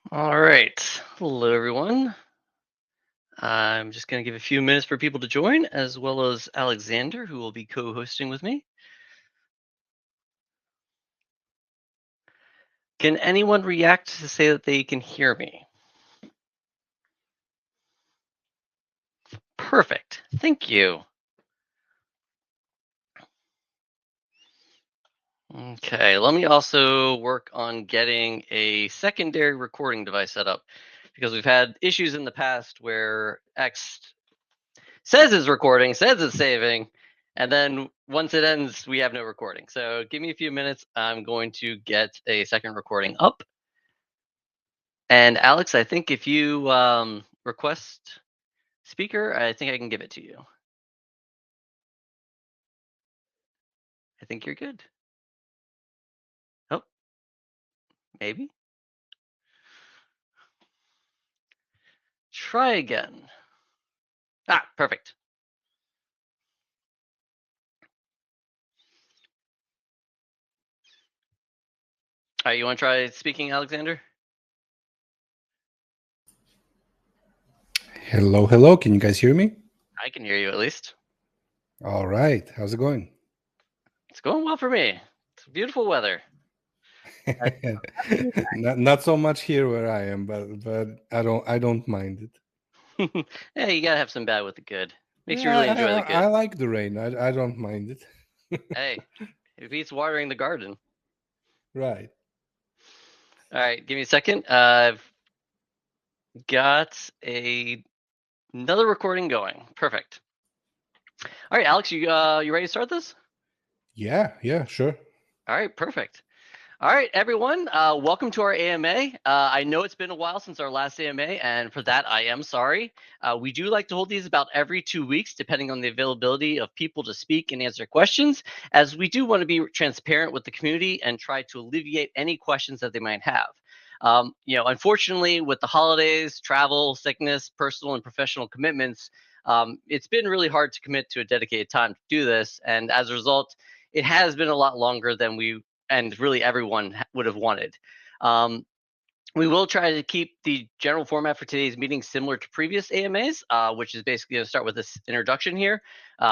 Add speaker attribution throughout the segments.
Speaker 1: All right. Hello, everyone. I'm just going to give a few minutes for people to join, as well as Alexander, who will be co-hosting with me. Can anyone react to say that they can hear me? Perfect. Thank you. Okay, let me also work on getting a secondary recording device set up because we've had issues in the past where X says it's recording, says it's saving, and then once it ends, we have no recording. So give me a few minutes. I'm going to get a second recording up. And Alex, I think if you request speaker, I think I can give it to you. I think you're good. Oh, maybe. Try again. Ah, perfect. All right, you want to try speaking, Alexander?
Speaker 2: Hello, hello. Can you guys hear me?
Speaker 1: I can hear you at least.
Speaker 2: All right. How's it going?
Speaker 1: It's going well for me. It's beautiful weather.
Speaker 2: not so much here where I am, but I don't mind it.
Speaker 1: Yeah, you gotta have some bad with the good. Makes you
Speaker 2: Yeah,
Speaker 1: really enjoy the
Speaker 2: I
Speaker 1: good.
Speaker 2: like the rain. I don't mind it.
Speaker 1: Hey, it beats watering the garden.
Speaker 2: Right.
Speaker 1: All right, give me a second. I've got another recording going. Perfect. All right, Alex, you ready to start this?
Speaker 2: Yeah, sure.
Speaker 1: All right, perfect. All right, everyone, welcome to our AMA. I know it's been a while since our last AMA, and for that, I am sorry. We do like to hold these about every 2 weeks, depending on the availability of people to speak and answer questions, as we do want to be transparent with the community and try to alleviate any questions that they might have. Unfortunately, with the holidays, travel, sickness, personal and professional commitments, it's been really hard to commit to a dedicated time to do this, and as a result, it has been a lot longer than we and really everyone would have wanted. Um, we will try to keep the general format for today's meeting similar to previous AMAs, which is basically going to start with this introduction here,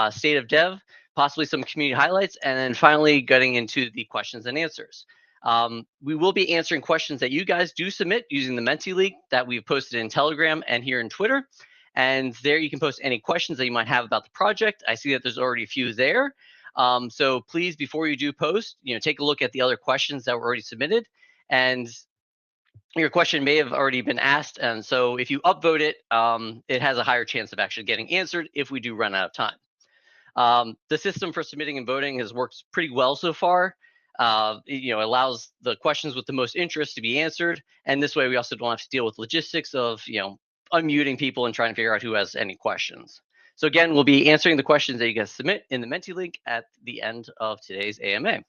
Speaker 1: state of dev, possibly some community highlights, and then finally getting into the questions and answers. We will be answering questions that you guys do submit using the Menti link that we've posted in Telegram and here in Twitter. And there you can post any questions that you might have about the project. I see that there's already a few there. So please, before you do post, take a look at the other questions that were already submitted. And your question may have already been asked. And so if you upvote it, it has a higher chance of actually getting answered if we do run out of time. The system for submitting and voting has worked pretty well so far. It allows the questions with the most interest to be answered. And this way we also don't have to deal with logistics of, unmuting people and trying to figure out who has any questions. So again, we'll be answering the questions that you guys submit in the Menti link at the end of today's AMA.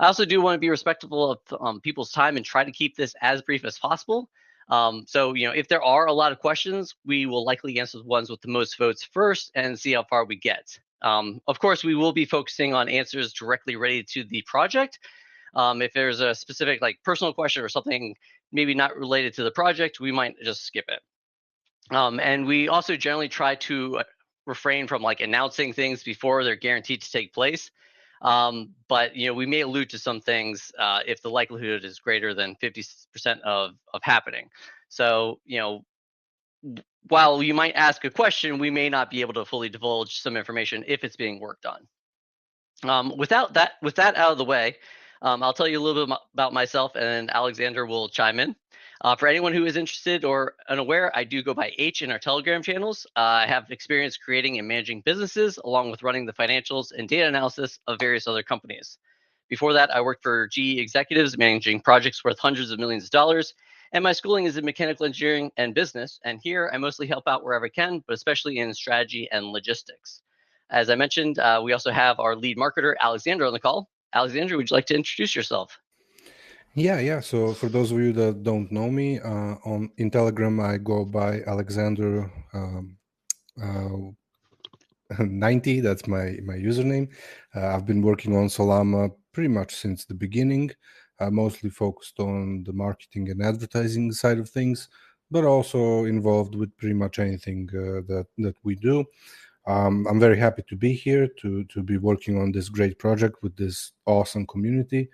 Speaker 1: I also do want to be respectful of people's time and try to keep this as brief as possible. So, if there are a lot of questions, we will likely answer the ones with the most votes first and see how far we get. Of course, we will be focusing on answers directly related to the project. If there's a specific personal question or something maybe not related to the project, we might just skip it. And we also generally try to refrain from announcing things before they're guaranteed to take place. But we may allude to some things if the likelihood is greater than 50% of happening. So while you might ask a question, we may not be able to fully divulge some information if it's being worked on. With that out of the way, I'll tell you a little bit about myself, and then Alexander will chime in. For anyone who is interested or unaware, I do go by H in our Telegram channels. I have experience creating and managing businesses, along with running the financials and data analysis of various other companies. Before that, I worked for GE executives, managing projects worth hundreds of millions of dollars. And my schooling is in mechanical engineering and business. And here I mostly help out wherever I can, but especially in strategy and logistics. As I mentioned, we also have our lead marketer, Alexander, on the call. Alexander, would you like to introduce yourself?
Speaker 2: Yeah. So for those of you that don't know me, on in Telegram I go by Alexander 90. That's my username. I've been working on Solama pretty much since the beginning. mostly focused on the marketing and advertising side of things, but also involved with pretty much anything that we do. I'm very happy to be here to be working on this great project with this awesome community.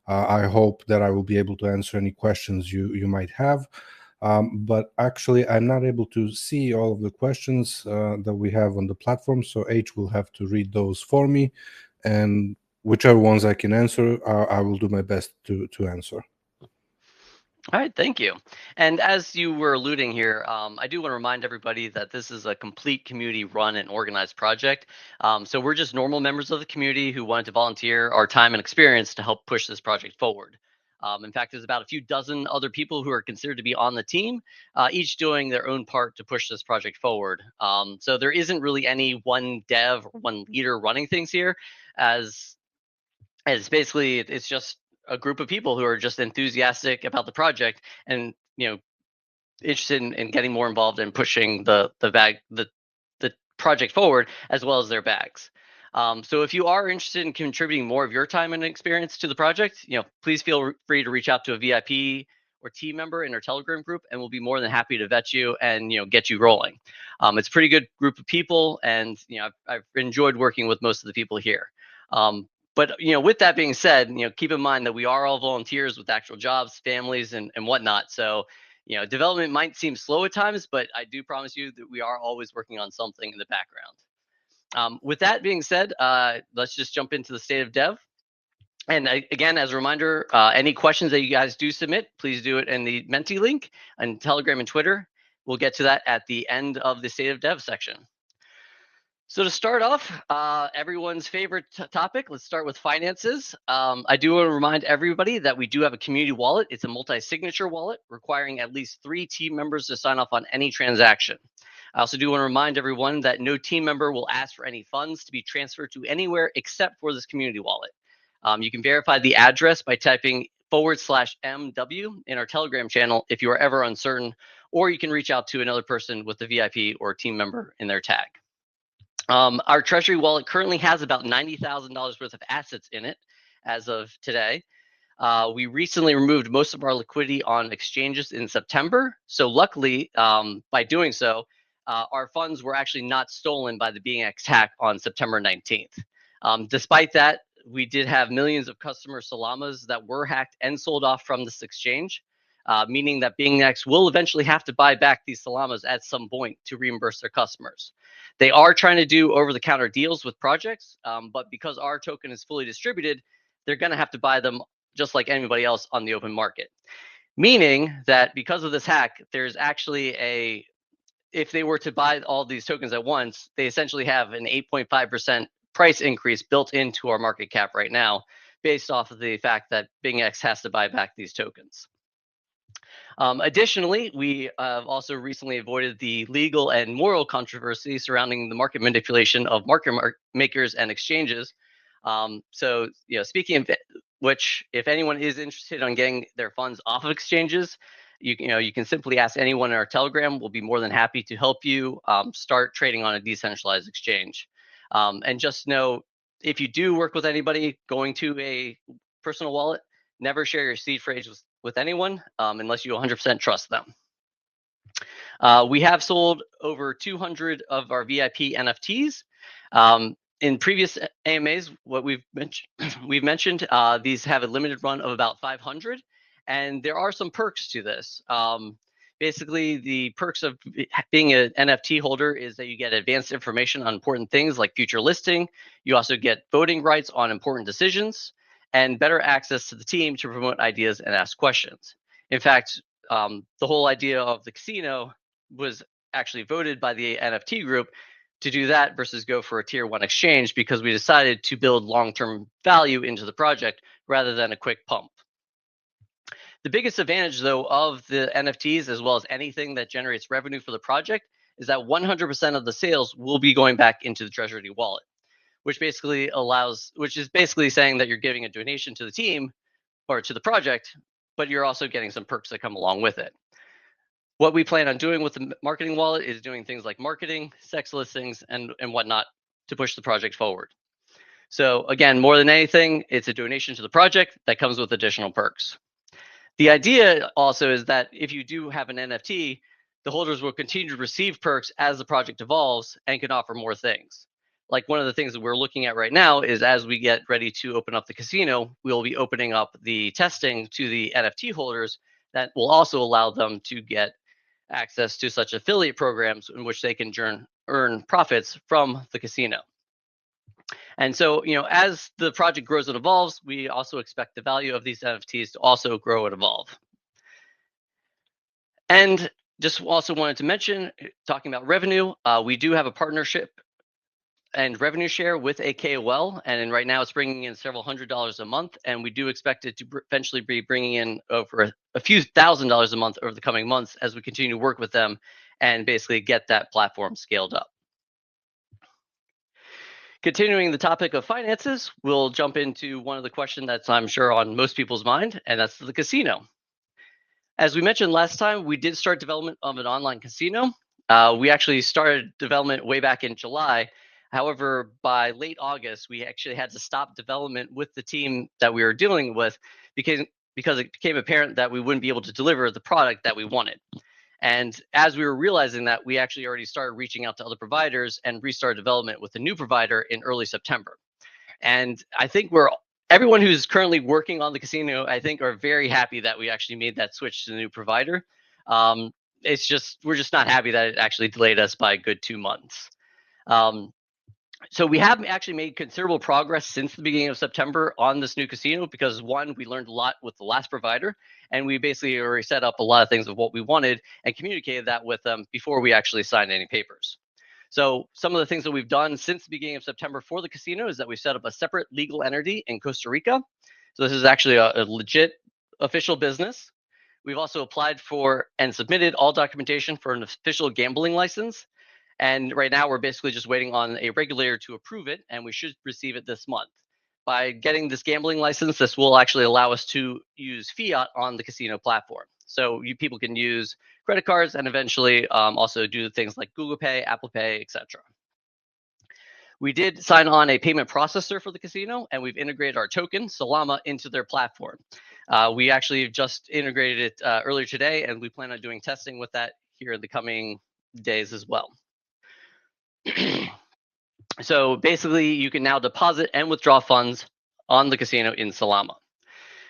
Speaker 2: I hope that I will be able to answer any questions you might have. But actually, I'm not able to see all of the questions that we have on the platform, so H will have to read those for me, and whichever ones I can answer, I will do my best to answer.
Speaker 1: All right, thank you. And as you were alluding here, I do want to remind everybody that this is a complete community run and organized project. So we're just normal members of the community who wanted to volunteer our time and experience to help push this project forward. In fact, there's about a few dozen other people who are considered to be on the team, each doing their own part to push this project forward. So there isn't really any one dev or one leader running things here, as basically it's just a group of people who are just enthusiastic about the project and interested in getting more involved in pushing the project forward as well as their bags. So if you are interested in contributing more of your time and experience to the project, please feel free to reach out to a VIP or team member in our Telegram group, and we'll be more than happy to vet you and get you rolling. It's a pretty good group of people, and I've enjoyed working with most of the people here. But with that being said, keep in mind that we are all volunteers with actual jobs, families, and whatnot. So development might seem slow at times, but I do promise you that we are always working on something in the background. With that being said, let's just jump into the state of dev. And again, as a reminder, any questions that you guys do submit, please do it in the Menti link on Telegram and Twitter. We'll get to that at the end of the state of dev section. So to start off, everyone's favorite topic, let's start with finances. I do want to remind everybody that we do have a community wallet. It's a multi-signature wallet requiring at least 3 team members to sign off on any transaction. I also do want to remind everyone that no team member will ask for any funds to be transferred to anywhere except for this community wallet. You can verify the address by typing /MW in our Telegram channel if you are ever uncertain, or you can reach out to another person with the VIP or team member in their tag. Our treasury wallet currently has about $90,000 worth of assets in it as of today. We recently removed most of our liquidity on exchanges in September. So luckily, by doing so, our funds were actually not stolen by the BingX hack on September 19th. Despite that, we did have millions of customer Solamas that were hacked and sold off from this exchange, meaning that BingX will eventually have to buy back these Solamas at some point to reimburse their customers. They are trying to do over-the-counter deals with projects, but because our token is fully distributed, they're going to have to buy them just like anybody else on the open market. Meaning that because of this hack, there's actually if they were to buy all these tokens at once, they essentially have an 8.5% price increase built into our market cap right now, based off of the fact that BingX has to buy back these tokens. Additionally, we have also recently avoided the legal and moral controversy surrounding the market manipulation of market makers and exchanges. So, speaking of which, if anyone is interested on getting their funds off of exchanges, you can simply ask anyone in our Telegram. We'll be more than happy to help you start trading on a decentralized exchange. And just know, if you do work with anybody going to a personal wallet, never share your seed phrase with anyone unless you 100% trust them. We have sold over 200 of our VIP NFTs. In previous AMAs, what we've mentioned, these have a limited run of about 500, and there are some perks to this. Basically, the perks of being an NFT holder is that you get advanced information on important things like future listing. You also get voting rights on important decisions and better access to the team to promote ideas and ask questions. In fact, the whole idea of the casino was actually voted by the NFT group to do that versus go for a tier 1 exchange, because we decided to build long-term value into the project rather than a quick pump. The biggest advantage, though, of the NFTs, as well as anything that generates revenue for the project, is that 100% of the sales will be going back into the Treasury wallet, which is basically saying that you're giving a donation to the team or to the project, but you're also getting some perks that come along with it. What we plan on doing with the marketing wallet is doing things like marketing, sex listings, and whatnot to push the project forward. So again, more than anything, it's a donation to the project that comes with additional perks. The idea also is that if you do have an NFT, the holders will continue to receive perks as the project evolves and can offer more things. Like one of the things that we're looking at right now is as we get ready to open up the casino, we'll be opening up the testing to the NFT holders that will also allow them to get access to such affiliate programs in which they can earn profits from the casino. And so, as the project grows and evolves, we also expect the value of these NFTs to also grow and evolve. And just also wanted to mention, talking about revenue, we do have a partnership and revenue share with a KOL, and right now it's bringing in several $100s a month, and we do expect it to eventually be bringing in over a few $1,000s a month over the coming months as we continue to work with them and basically get that platform scaled up. Continuing the topic of finances, we'll jump into one of the questions that's I'm sure on most people's mind, and that's the casino. As we mentioned last time, we did start development of an online casino. We actually started development way back in July. However, by late August, we actually had to stop development with the team that we were dealing with because it became apparent that we wouldn't be able to deliver the product that we wanted. And as we were realizing that, we actually already started reaching out to other providers and restarted development with a new provider in early September. And I think everyone who's currently working on the casino, I think, are very happy that we actually made that switch to the new provider. We're just not happy that it actually delayed us by a good 2 months. So we have actually made considerable progress since the beginning of September on this new casino because one, we learned a lot with the last provider, and we basically already set up a lot of things of what we wanted and communicated that with them before we actually signed any papers. So some of the things that we've done since the beginning of September for the casino is that we've set up a separate legal entity in Costa Rica. So this is actually a legit official business. We've also applied for and submitted all documentation for an official gambling license. And right now we're basically just waiting on a regulator to approve it, and we should receive it this month. By getting this gambling license, this will actually allow us to use fiat on the casino platform. So people can use credit cards and eventually also do things like Google Pay, Apple Pay, etc. We did sign on a payment processor for the casino, and we've integrated our token, Solama, into their platform. We actually just integrated it earlier today, and we plan on doing testing with that here in the coming days as well. So basically, you can now deposit and withdraw funds on the casino in Solama.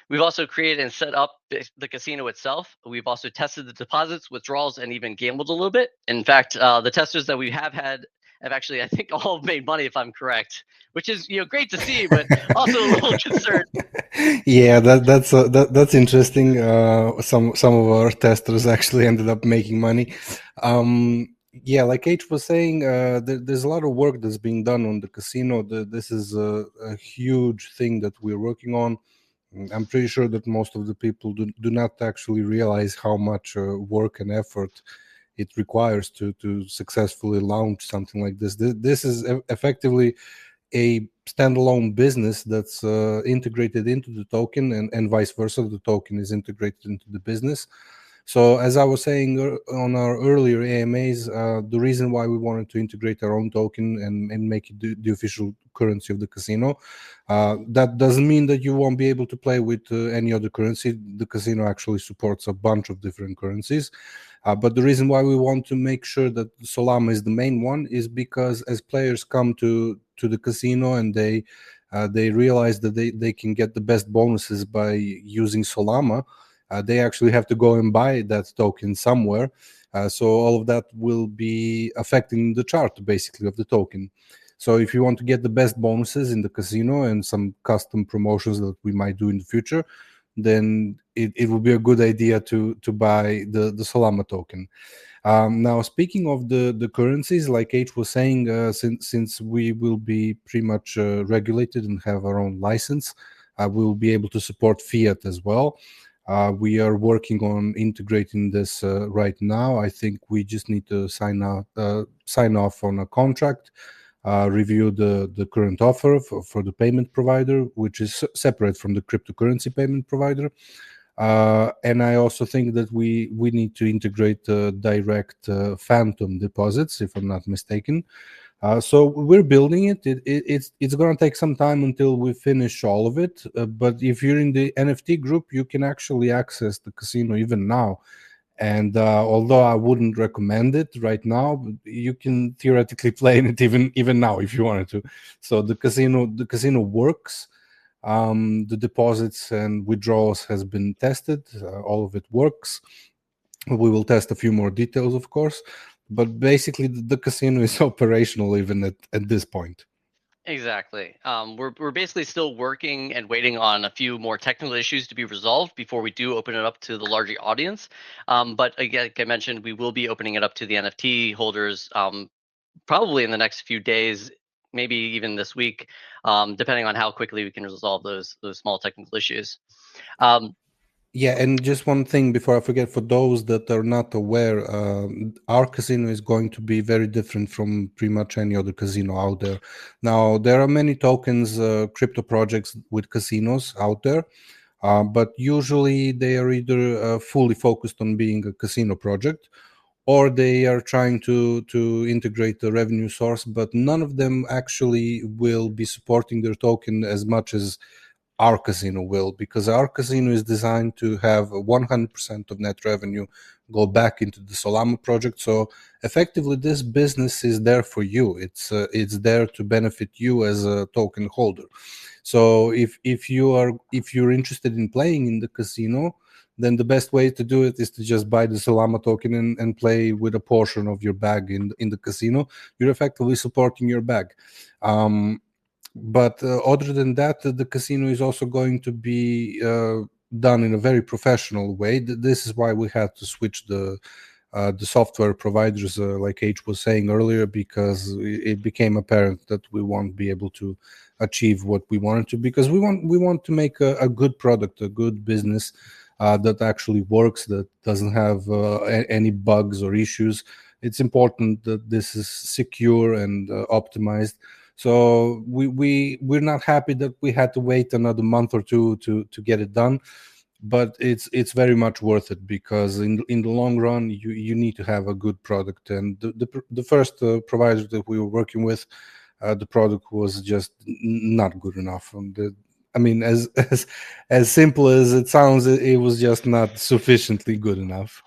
Speaker 1: We've also created and set up the casino itself. We've also tested the deposits, withdrawals, and even gambled a little bit. In fact, the testers that we have had have actually, I think, all made money, if I'm correct, which is great to see, but also a little concerned.
Speaker 2: Yeah, that's interesting. Some of our testers actually ended up making money. Yeah, like H was saying, there's a lot of work that's being done on the casino. This is a huge thing that we're working on. I'm pretty sure that most of the people do not actually realize how much work and effort it requires to successfully launch something like this. This is effectively a standalone business that's integrated into the token, and vice versa. The token is integrated into the business. So as I was saying on our earlier AMAs, the reason why we wanted to integrate our own token and make it the official currency of the casino, that doesn't mean that you won't be able to play with any other currency. The casino actually supports a bunch of different currencies. But the reason why we want to make sure that Solama is the main one is because as players come to the casino and they realize that they can get the best bonuses by using Solama, they actually have to go and buy that token somewhere. So all of that will be affecting the chart basically of the token. So if you want to get the best bonuses in the casino and some custom promotions that we might do in the future, then it would be a good idea to buy the Solama token. Now, speaking of the currencies, like H was saying, since we will be pretty much regulated and have our own license, we will be able to support fiat as well. We are working on integrating this right now. I think we just need to sign off on a contract, review the current offer for the payment provider, which is separate from the cryptocurrency payment provider. And I also think that we need to integrate direct phantom deposits, if I'm not mistaken. So we're building it. It's going to take some time until we finish all of it. But if you're in the NFT group, you can actually access the casino even now. And although I wouldn't recommend it right now, you can theoretically play in it even now if you wanted to. So the casino works. The deposits and withdrawals has been tested. All of it works. We will test a few more details, of course, but basically the casino is operational even at this point.
Speaker 1: Exactly. We're basically still working and waiting on a few more technical issues to be resolved before we do open it up to the larger audience. But again, like I mentioned, we will be opening it up to the NFT holders probably in the next few days, maybe even this week, depending on how quickly we can resolve those small technical issues. Um,
Speaker 2: Yeah, and just one thing before I forget, for those that are not aware, our casino is going to be very different from pretty much any other casino out there. Now, there are many tokens, crypto projects with casinos out there, but usually they are either fully focused on being a casino project, or they are trying to integrate the revenue source, but none of them actually will be supporting their token as much as our casino will, because our casino is designed to have 100% of net revenue go back into the Solama project. So effectively, this business is there for you. It's there to benefit you as a token holder. So if you're interested in playing in the casino, then the best way to do it is to just buy the Solama token and play with a portion of your bag in the casino. You're effectively supporting your bag. But other than that, the casino is also going to be done in a very professional way. This is why we had to switch the software providers, like H was saying earlier, because it became apparent that we won't be able to achieve what we wanted to, because we want to make a good product, a good business that actually works, that doesn't have any bugs or issues. It's important that this is secure and optimized. So we're not happy that we had to wait another month or two to get it done, but it's very much worth it, because in the long run you need to have a good product. And the first provider that we were working with, the product was just not good enough. And I mean, as simple as it sounds, it was just not sufficiently good enough,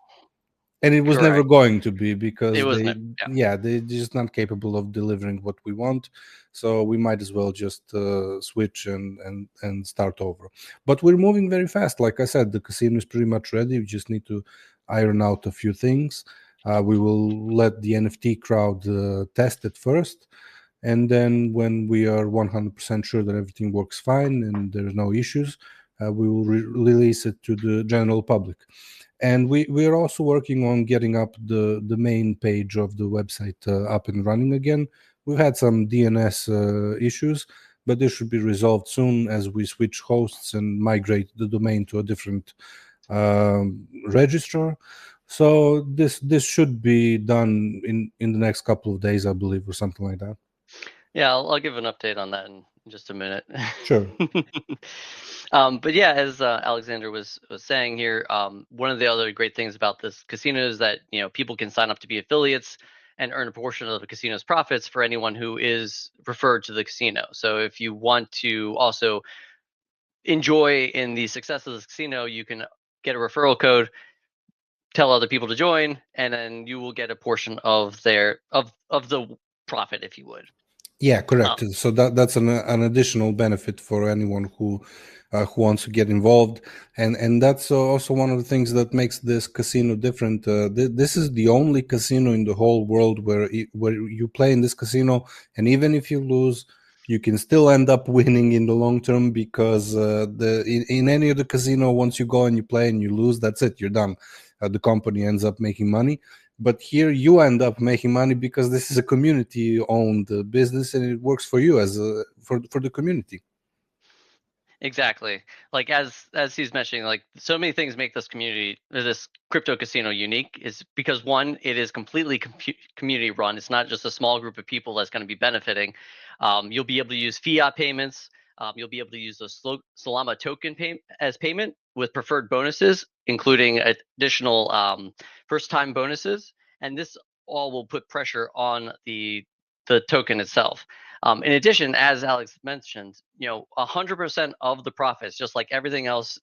Speaker 2: and it was never
Speaker 1: Correct.
Speaker 2: going to be,
Speaker 1: It
Speaker 2: because
Speaker 1: was
Speaker 2: they
Speaker 1: no. Yeah.
Speaker 2: yeah, they're just not capable of delivering what we want. So we might as well just switch and start over. But we're moving very fast. Like I said, the casino is pretty much ready. We just need to iron out a few things. We will let the NFT crowd test it first, and then when we are 100% sure that everything works fine and there's no issues, we will release it to the general public. And we are also working on getting up the main page of the website up and running again. We've had some DNS issues, but this should be resolved soon as we switch hosts and migrate the domain to a different registrar. So this should be done in the next couple of days, I believe, or something like that.
Speaker 1: Yeah, I'll give an update on that in just a minute.
Speaker 2: Sure.
Speaker 1: But yeah, as Alexander was saying here, one of the other great things about this casino is that people can sign up to be affiliates and earn a portion of the casino's profits for anyone who is referred to the casino. So if you want to also enjoy in the success of this casino, you can get a referral code, tell other people to join, and then you will get a portion of the profit, if you would.
Speaker 2: Yeah,
Speaker 1: Um,
Speaker 2: correct. So that's an additional benefit for anyone who wants to get involved, and that's also one of the things that makes this casino different. This is the only casino in the whole world where you play in this casino, and even if you lose, you can still end up winning in the long term, because in any other casino, once you go and you play and you lose, that's it, you're done. The company ends up making money, but here you end up making money because this is a community owned business, and it works for you as for the community.
Speaker 1: Exactly. Like as he's mentioning, like so many things make this community, this crypto casino unique is because one, it is completely community run. It's not just a small group of people that's going to be benefiting. You'll be able to use fiat payments. You'll be able to use the Solama token as payment with preferred bonuses, including additional first time bonuses. And this all will put pressure on the the token itself. In addition, as Alex mentioned, 100% of the profits, just like everything else,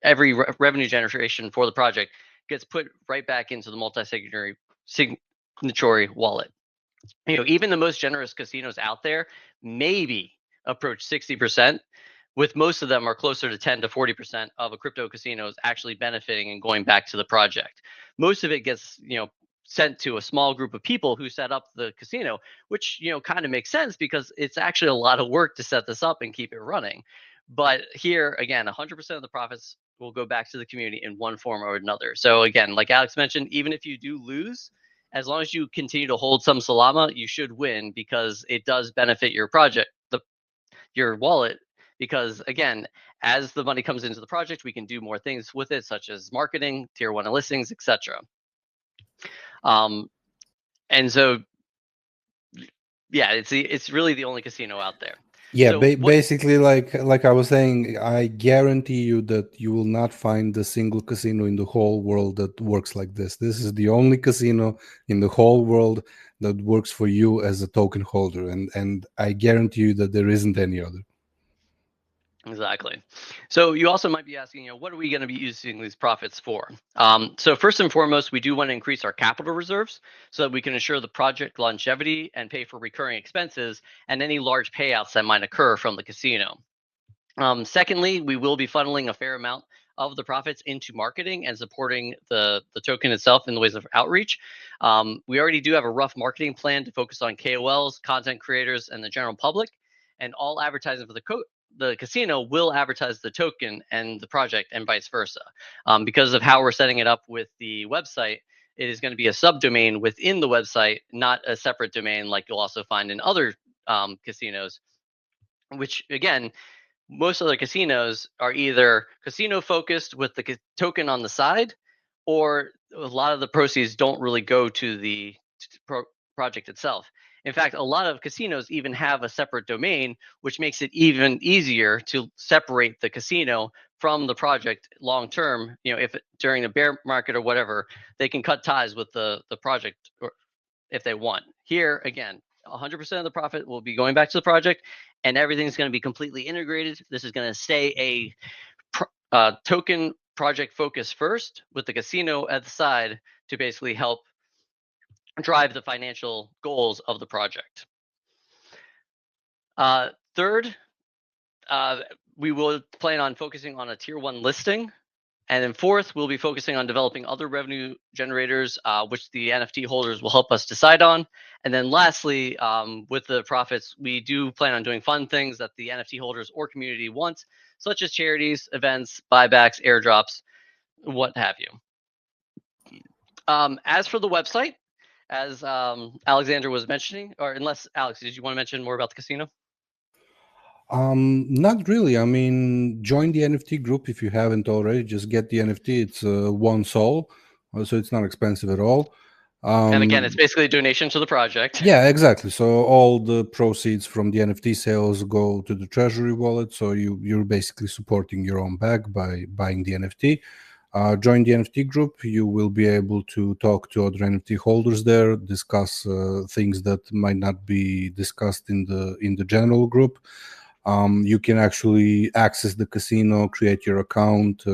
Speaker 1: every revenue generation for the project gets put right back into the signatory wallet. Even the most generous casinos out there maybe approach 60%, with most of them are closer to 10 to 40% of a crypto casinos actually benefiting and going back to the project. Most of it gets, sent to a small group of people who set up the casino, which, kind of makes sense because it's actually a lot of work to set this up and keep it running. But here, again, 100% of the profits will go back to the community in one form or another. So again, like Alex mentioned, even if you do lose, as long as you continue to hold some Solama, you should win because it does benefit your project, your wallet. Because again, as the money comes into the project, we can do more things with it, such as marketing, tier one listings, etc. And so, yeah, it's really the only casino out there.
Speaker 2: Yeah,
Speaker 1: So what
Speaker 2: basically, like I was saying, I guarantee you that you will not find a single casino in the whole world that works like this. This is the only casino in the whole world that works for you as a token holder, and I guarantee you that there isn't any other.
Speaker 1: Exactly. So you also might be asking, what are we going to be using these profits for? So first and foremost, we do want to increase our capital reserves so that we can ensure the project longevity and pay for recurring expenses and any large payouts that might occur from the casino. Secondly, we will be funneling a fair amount of the profits into marketing and supporting the token itself in the ways of outreach. We already do have a rough marketing plan to focus on KOLs, content creators, and the general public. And all advertising for the casino will advertise the token and the project and vice versa. Because of how we're setting it up with the website, it is going to be a subdomain within the website, not a separate domain like you'll also find in other casinos, which again, most other casinos are either casino focused with the token on the side, or a lot of the proceeds don't really go to the project itself. In fact, a lot of casinos even have a separate domain, which makes it even easier to separate the casino from the project long term. If during a bear market or whatever, they can cut ties with the project, or if they want. Here, again, 100% of the profit will be going back to the project, and everything's going to be completely integrated. This is going to stay a token project focus first, with the casino at the side to basically help drive the financial goals of the project. Third, we will plan on focusing on a tier one listing. And then fourth, we'll be focusing on developing other revenue generators, which the NFT holders will help us decide on. And then lastly, with the profits, we do plan on doing fun things that the NFT holders or community want, such as charities, events, buybacks, airdrops, what have you. As for the website, as Alexander was mentioning, or unless Alex, did you want to mention more about the casino?
Speaker 2: Not really. I mean, join the NFT group if you haven't already. Just get the NFT. It's one sol, so it's not expensive at all.
Speaker 1: And again, it's basically a donation to the project.
Speaker 2: Yeah, exactly. So all the proceeds from the NFT sales go to the treasury wallet. So you're basically supporting your own bag by buying the NFT. Join the NFT group. You will be able to talk to other NFT holders there, discuss things that might not be discussed in the general group. You can actually access the casino, create your account,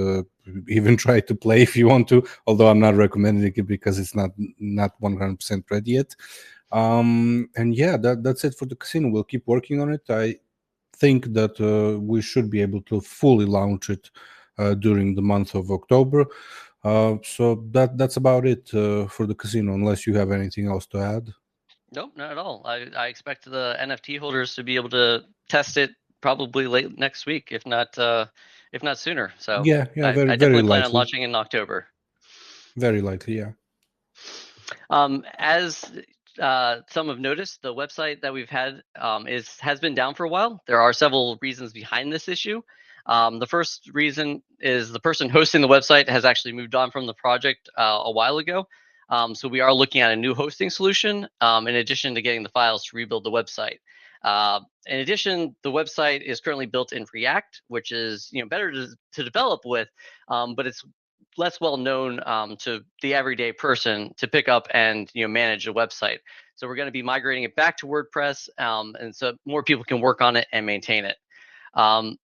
Speaker 2: even try to play if you want to. Although I'm not recommending it because it's not 100% ready yet. And yeah, that's it for the casino. We'll keep working on it. I think that we should be able to fully launch it during the month of October. So that's about it for the casino, unless you have anything else to add.
Speaker 1: Nope, not at all. I expect the NFT holders to be able to test it probably late next week, if not sooner. So
Speaker 2: Yeah,
Speaker 1: I
Speaker 2: very very
Speaker 1: definitely plan on
Speaker 2: likely.
Speaker 1: launching in October.
Speaker 2: Very likely, yeah.
Speaker 1: As some have noticed, the website that we've had has been down for a while. There are several reasons behind this issue. The first reason is the person hosting the website has actually moved on from the project a while ago. So we are looking at a new hosting solution, in addition to getting the files to rebuild the website. In addition, the website is currently built in React, which is better to develop with, but it's less well known to the everyday person to pick up and manage a website. So we're going to be migrating it back to WordPress, and so more people can work on it and maintain it.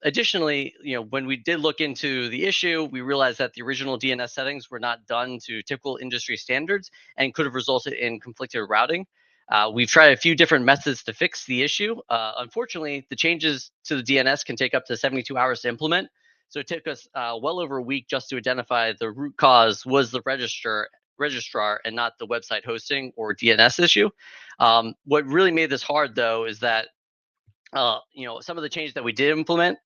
Speaker 1: Additionally, when we did look into the issue, we realized that the original DNS settings were not done to typical industry standards and could have resulted in conflicted routing. We've tried a few different methods to fix the issue. Unfortunately, the changes to the DNS can take up to 72 hours to implement. So it took us well over a week just to identify the root cause was the registrar and not the website hosting or DNS issue. What really made this hard, though, is that some of the changes that we did implement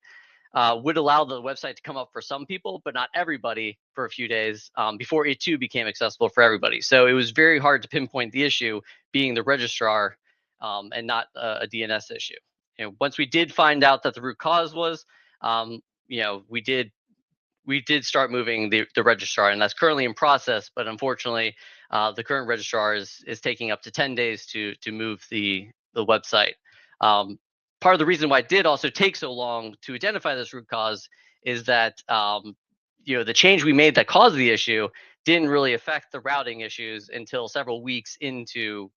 Speaker 1: would allow the website to come up for some people, but not everybody for a few days before it too became accessible for everybody. So it was very hard to pinpoint the issue being the registrar and not a DNS issue. Once we did find out that the root cause was, we did start moving the registrar, and that's currently in process. But unfortunately, the current registrar is taking up to 10 days to move the website. Part of the reason why it did also take so long to identify this root cause is that the change we made that caused the issue didn't really affect the routing issues until several weeks into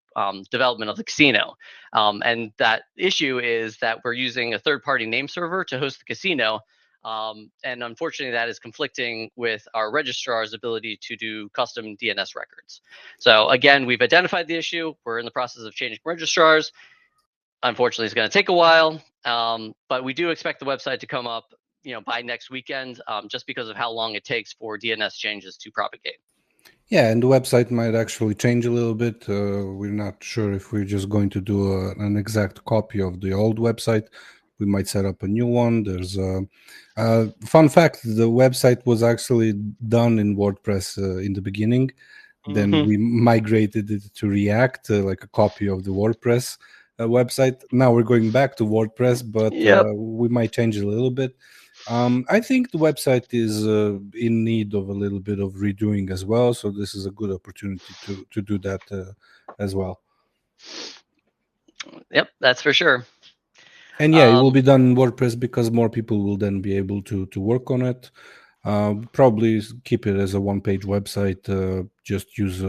Speaker 1: development of the casino. And that issue is that we're using a third-party name server to host the casino. And unfortunately, that is conflicting with our registrar's ability to do custom DNS records. So again, we've identified the issue. We're in the process of changing registrars. Unfortunately, it's going to take a while, but we do expect the website to come up, by next weekend, just because of how long it takes for DNS changes to propagate.
Speaker 2: Yeah, and the website might actually change a little bit. We're not sure if we're just going to do an exact copy of the old website. We might set up a new one. There's a fun fact: the website was actually done in WordPress in the beginning. Then we migrated it to React, like a copy of the WordPress website. Now we're going back to WordPress, but we might change it a little bit. I think the website is in need of a little bit of redoing as well, so this is a good opportunity to do that as well.
Speaker 1: Yep, that's for sure.
Speaker 2: And yeah, it will be done in WordPress because more people will then be able to work on it. Probably keep it as a one-page website. Just use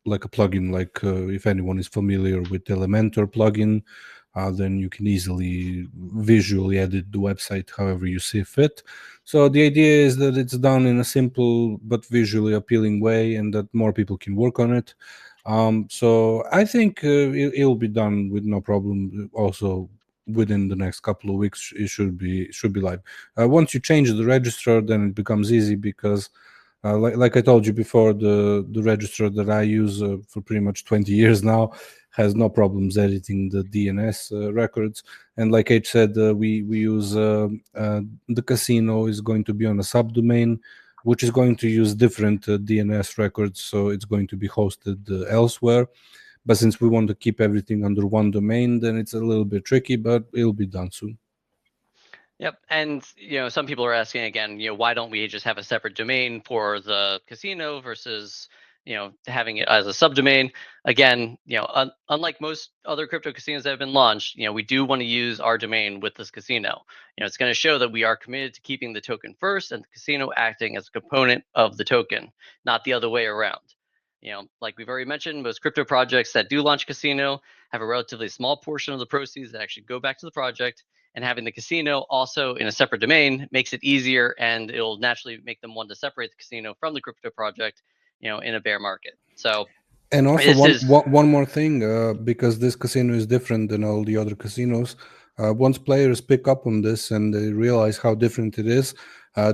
Speaker 2: like a plugin, like if anyone is familiar with Elementor plugin, then you can easily visually edit the website however you see fit. So the idea is that it's done in a simple but visually appealing way, and that more people can work on it. So I think it'll be done with no problem. Also, within the next couple of weeks, it should be live. Once you change the registrar, then it becomes easy because like I told you before, the registrar that I use for pretty much 20 years now has no problems editing the DNS records. And like H said, we use the casino is going to be on a subdomain, which is going to use different DNS records, so it's going to be hosted elsewhere. But since we want to keep everything under one domain, then it's a little bit tricky, but it'll be done soon.
Speaker 1: Yep, and some people are asking again, why don't we just have a separate domain for the casino versus having it as a subdomain? Again, unlike most other crypto casinos that have been launched, we do want to use our domain with this casino. It's going to show that we are committed to keeping the token first and the casino acting as a component of the token, not the other way around. Like we've already mentioned, most crypto projects that do launch casino have a relatively small portion of the proceeds that actually go back to the project. And having the casino also in a separate domain makes it easier, and it'll naturally make them want to separate the casino from the crypto project, in a bear market. So,
Speaker 2: and also one more thing, because this casino is different than all the other casinos. Once players pick up on this and they realize how different it is,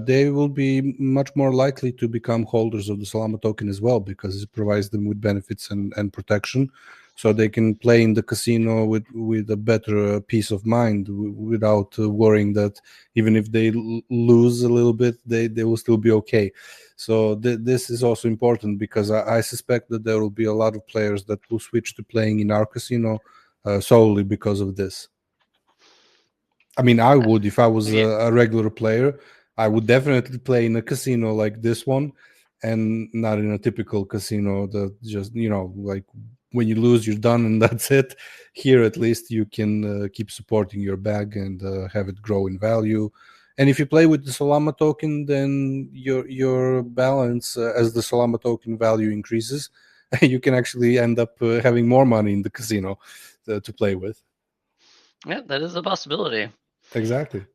Speaker 2: they will be much more likely to become holders of the Solama token as well, because it provides them with benefits and protection. So they can play in the casino with a better peace of mind without worrying that even if they lose a little bit, they will still be okay. So this is also important because I suspect that there will be a lot of players that will switch to playing in our casino solely because of this. I mean, I would, if I was a regular player, I would definitely play in a casino like this one and not in a typical casino that just, like when you lose, you're done and that's it. Here, at least, you can keep supporting your bag and have it grow in value. And if you play with the Solama token, then your balance as the Solama token value increases, you can actually end up having more money in the casino to play with.
Speaker 1: Yeah, that is a possibility.
Speaker 2: Exactly.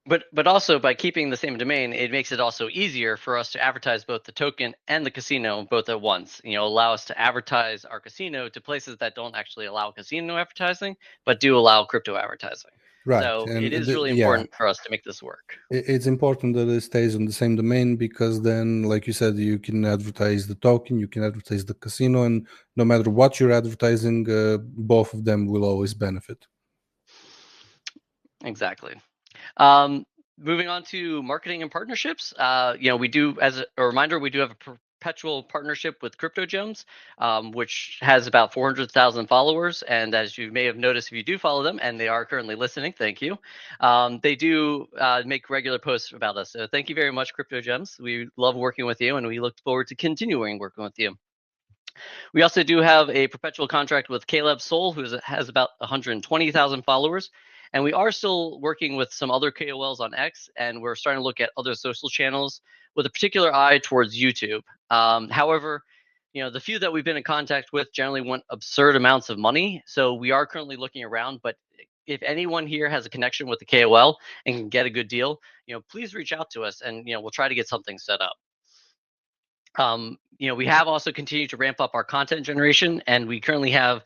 Speaker 1: But also by keeping the same domain, it makes it also easier for us to advertise both the token and the casino both at once. Allow us to advertise our casino to places that don't actually allow casino advertising, but do allow crypto advertising.
Speaker 2: Right.
Speaker 1: So it
Speaker 2: And
Speaker 1: is really
Speaker 2: yeah,
Speaker 1: important for us to make this work.
Speaker 2: it's important that it stays on the same domain, because then, like you said, you can advertise the token, you can advertise the casino, and no matter what you're advertising, both of them will always benefit.
Speaker 1: Exactly. Moving on to marketing and partnerships. We do, as a reminder, we do have a perpetual partnership with Crypto Gems, which has about 400,000 followers. And as you may have noticed, if you do follow them, and they are currently listening, thank you. They do make regular posts about us. So thank you very much, Crypto Gems. We love working with you, and we look forward to continuing working with you. We also do have a perpetual contract with Caleb Soul, who has about 120,000 followers. And we are still working with some other KOLs on X, and we're starting to look at other social channels with a particular eye towards YouTube. However, the few that we've been in contact with generally want absurd amounts of money. So we are currently looking around, but if anyone here has a connection with the KOL and can get a good deal, please reach out to us, and we'll try to get something set up. We have also continued to ramp up our content generation, and we currently have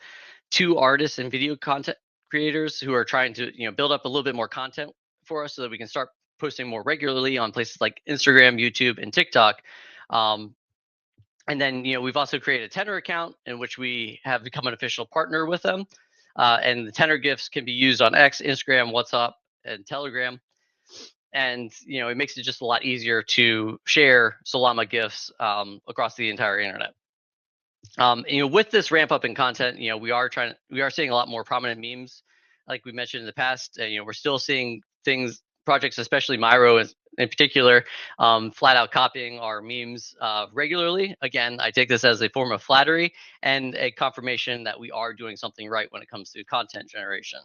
Speaker 1: 2 artists and video content creators who are trying to build up a little bit more content for us so that we can start posting more regularly on places like Instagram, YouTube, and TikTok. Um, and then we've also created a Tenor account in which we have become an official partner with them. And the Tenor gifts can be used on X, Instagram, WhatsApp, and Telegram. And it makes it just a lot easier to share Solama gifts across the entire internet. With this ramp up in content, we are seeing a lot more prominent memes, like we mentioned in the past. We're still seeing projects, especially Myro in particular, flat out copying our memes regularly. Again, I take this as a form of flattery and a confirmation that we are doing something right when it comes to content generation.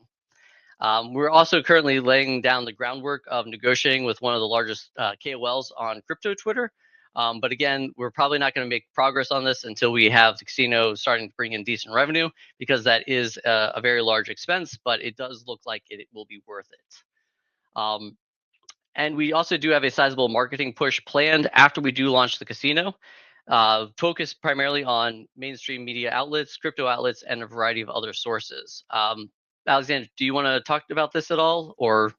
Speaker 1: We're also currently laying down the groundwork of negotiating with one of the largest KOLs on crypto Twitter. But again, we're probably not going to make progress on this until we have the casino starting to bring in decent revenue, because that is a very large expense, but it does look like it will be worth it. And we also do have a sizable marketing push planned after we do launch the casino, focused primarily on mainstream media outlets, crypto outlets, and a variety of other sources. Alexander, do you want to talk about this at all, or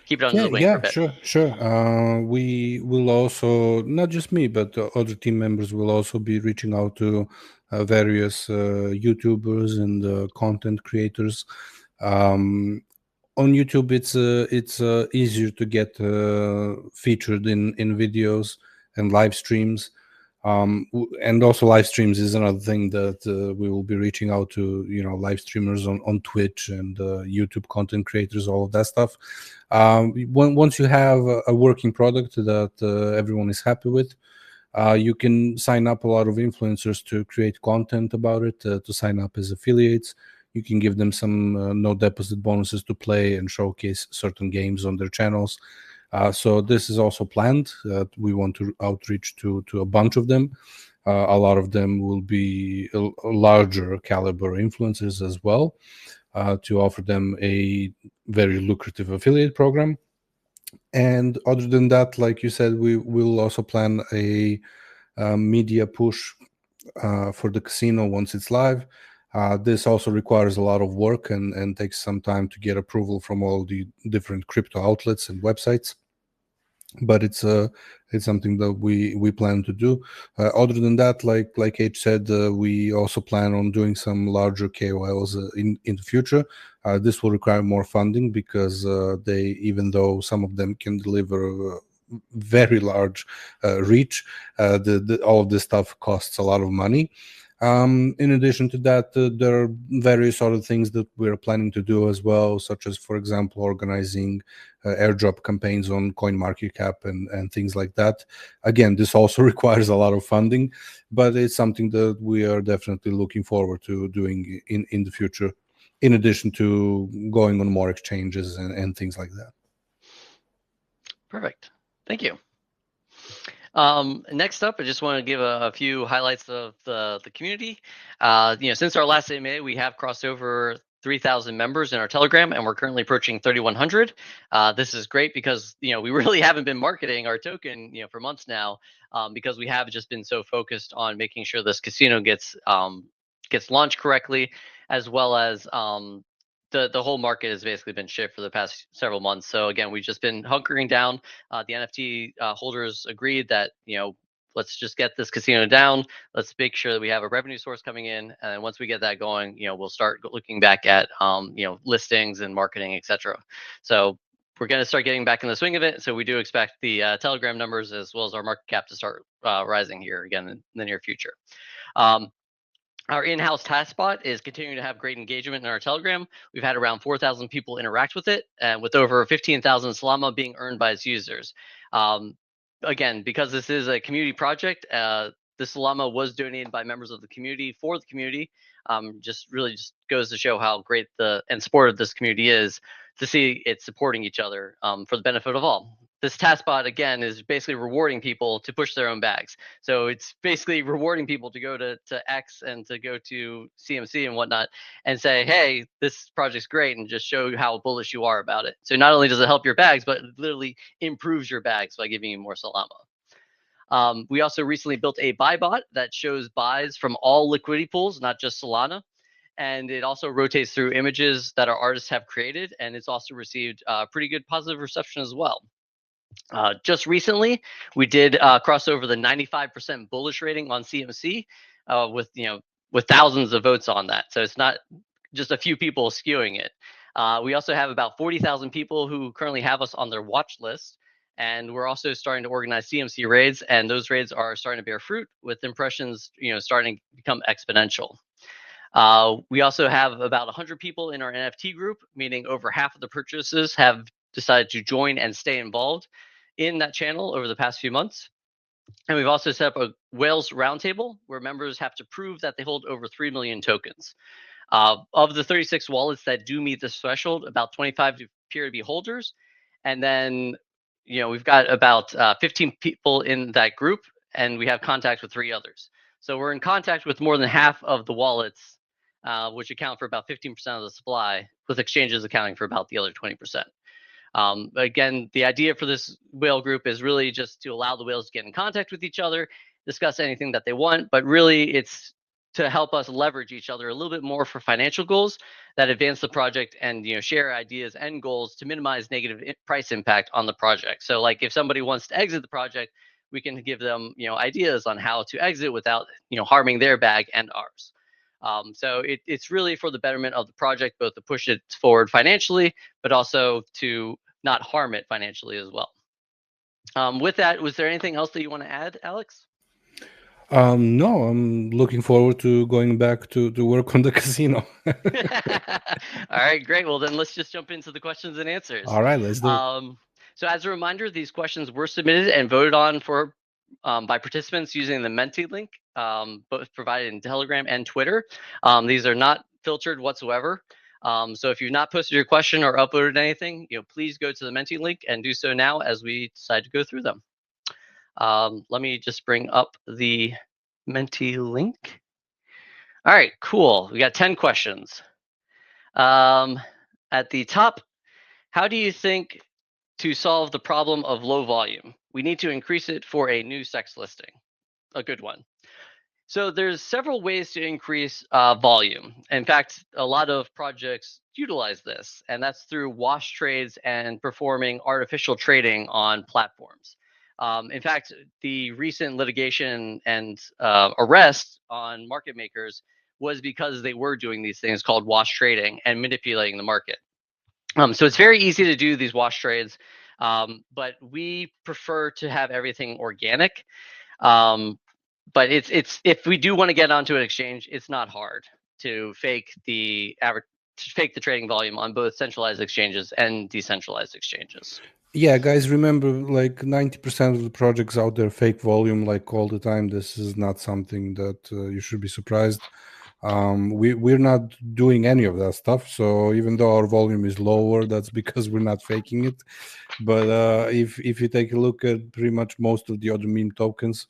Speaker 1: keep it under
Speaker 2: Yeah,
Speaker 1: the wing for a
Speaker 2: yeah,
Speaker 1: bit?
Speaker 2: sure. We will also, not just me, but other team members will also be reaching out to various YouTubers and content creators. On YouTube, it's easier to get featured in videos and live streams. And also live streams is another thing that we will be reaching out to, live streamers on Twitch and YouTube content creators, all of that stuff. Once you have a working product that everyone is happy with, you can sign up a lot of influencers to create content about it, to sign up as affiliates. You can give them some no deposit bonuses to play and showcase certain games on their channels. So this is also planned. We want to outreach to a bunch of them. A lot of them will be larger caliber influencers as well, to offer them a very lucrative affiliate program. And other than that, like you said, we will also plan a media push for the casino once it's live. This also requires a lot of work and takes some time to get approval from all the different crypto outlets and websites. But it's something that we plan to do. Other than that, like H said, we also plan on doing some larger KOLs in the future. This will require more funding, because they, even though some of them can deliver very large reach, all of this stuff costs a lot of money. In addition to that, there are various other things that we're planning to do as well, such as, for example, organizing airdrop campaigns on CoinMarketCap and things like that. Again, this also requires a lot of funding, but it's something that we are definitely looking forward to doing in the future, in addition to going on more exchanges and things like that.
Speaker 1: Perfect. Thank you. Next up, I just want to give a few highlights of the community. Since our last AMA, we have crossed over 3,000 members in our Telegram, and we're currently approaching 3,100. This is great because we really haven't been marketing our token for months now, because we have just been so focused on making sure this casino gets launched correctly, as well as the whole market has basically been shit for the past several months. So again, we've just been hunkering down. The NFT holders agreed that let's just get this casino down. Let's make sure that we have a revenue source coming in, and once we get that going, we'll start looking back at listings and marketing, etc. So we're going to start getting back in the swing of it. So we do expect the Telegram numbers as well as our market cap to start rising here again in the near future. Our in-house taskbot is continuing to have great engagement in our Telegram. We've had around 4,000 people interact with it, and with over 15,000 Solama being earned by its users. Again, because this is a community project, the Solama was donated by members of the community for the community. Just goes to show how great and supportive this community is, to see it supporting each other for the benefit of all. This taskbot, again, is basically rewarding people to push their own bags. So it's basically rewarding people to go to X and to go to CMC and whatnot and say, hey, this project's great, and just show how bullish you are about it. So not only does it help your bags, but it literally improves your bags by giving you more Solama. We also recently built a buy bot that shows buys from all liquidity pools, not just Solana. And it also rotates through images that our artists have created, and it's also received pretty good positive reception as well. Just recently, we did cross over the 95% bullish rating on CMC with thousands of votes on that. So it's not just a few people skewing it. We also have about 40,000 people who currently have us on their watch list. And we're also starting to organize CMC raids, and those raids are starting to bear fruit with impressions, starting to become exponential. We also have about 100 people in our NFT group, meaning over half of the purchases have decided to join and stay involved in that channel over the past few months. And we've also set up a whales roundtable where members have to prove that they hold over 3 million tokens. Of the 36 wallets that do meet this threshold, about 25 appear to be holders. And then, we've got about 15 people in that group, and we have contact with 3 others. So we're in contact with more than half of the wallets, which account for about 15% of the supply, with exchanges accounting for about the other 20%. Again, the idea for this whale group is really just to allow the whales to get in contact with each other, discuss anything that they want, but really it's to help us leverage each other a little bit more for financial goals that advance the project, and share ideas and goals to minimize negative price impact on the project. So like if somebody wants to exit the project, we can give them ideas on how to exit without harming their bag and ours. So it's really for the betterment of the project, both to push it forward financially, but also to not harm it financially as well. With that, was there anything else that you want to add, Alex?
Speaker 2: No, I'm looking forward to going back to work on the casino.
Speaker 1: All right, great. Well, then let's just jump into the questions and answers.
Speaker 2: All right, let's do it.
Speaker 1: So as a reminder, these questions were submitted and voted on by participants using the Menti link, both provided in Telegram and Twitter. These are not filtered whatsoever. So if you've not posted your question or uploaded anything, please go to the Menti link and do so now as we decide to go through them. Let me just bring up the Menti link. All right, cool. We got 10 questions. At the top, how do you think to solve the problem of low volume? We need to increase it for a new sex listing. A good one. So there's several ways to increase volume. In fact, a lot of projects utilize this, and that's through wash trades and performing artificial trading on platforms. In fact, the recent litigation and arrest on market makers was because they were doing these things called wash trading and manipulating the market. So it's very easy to do these wash trades, but we prefer to have everything organic. But it's if we do want to get onto an exchange, it's not hard to fake the trading volume on both centralized exchanges and decentralized exchanges.
Speaker 2: Yeah, guys, remember, like 90% of the projects out there fake volume like all the time. This is not something that you should be surprised. We're not doing any of that stuff. So even though our volume is lower, that's because we're not faking it. But if you take a look at pretty much most of the other meme tokens,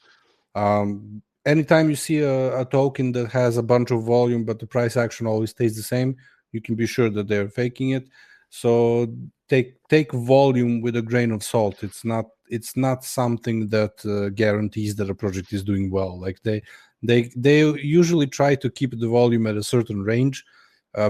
Speaker 2: anytime you see a token that has a bunch of volume but the price action always stays the same, you can be sure that they're faking it. So take volume with a grain of salt. It's not something that guarantees that a project is doing well. Like they usually try to keep the volume at a certain range.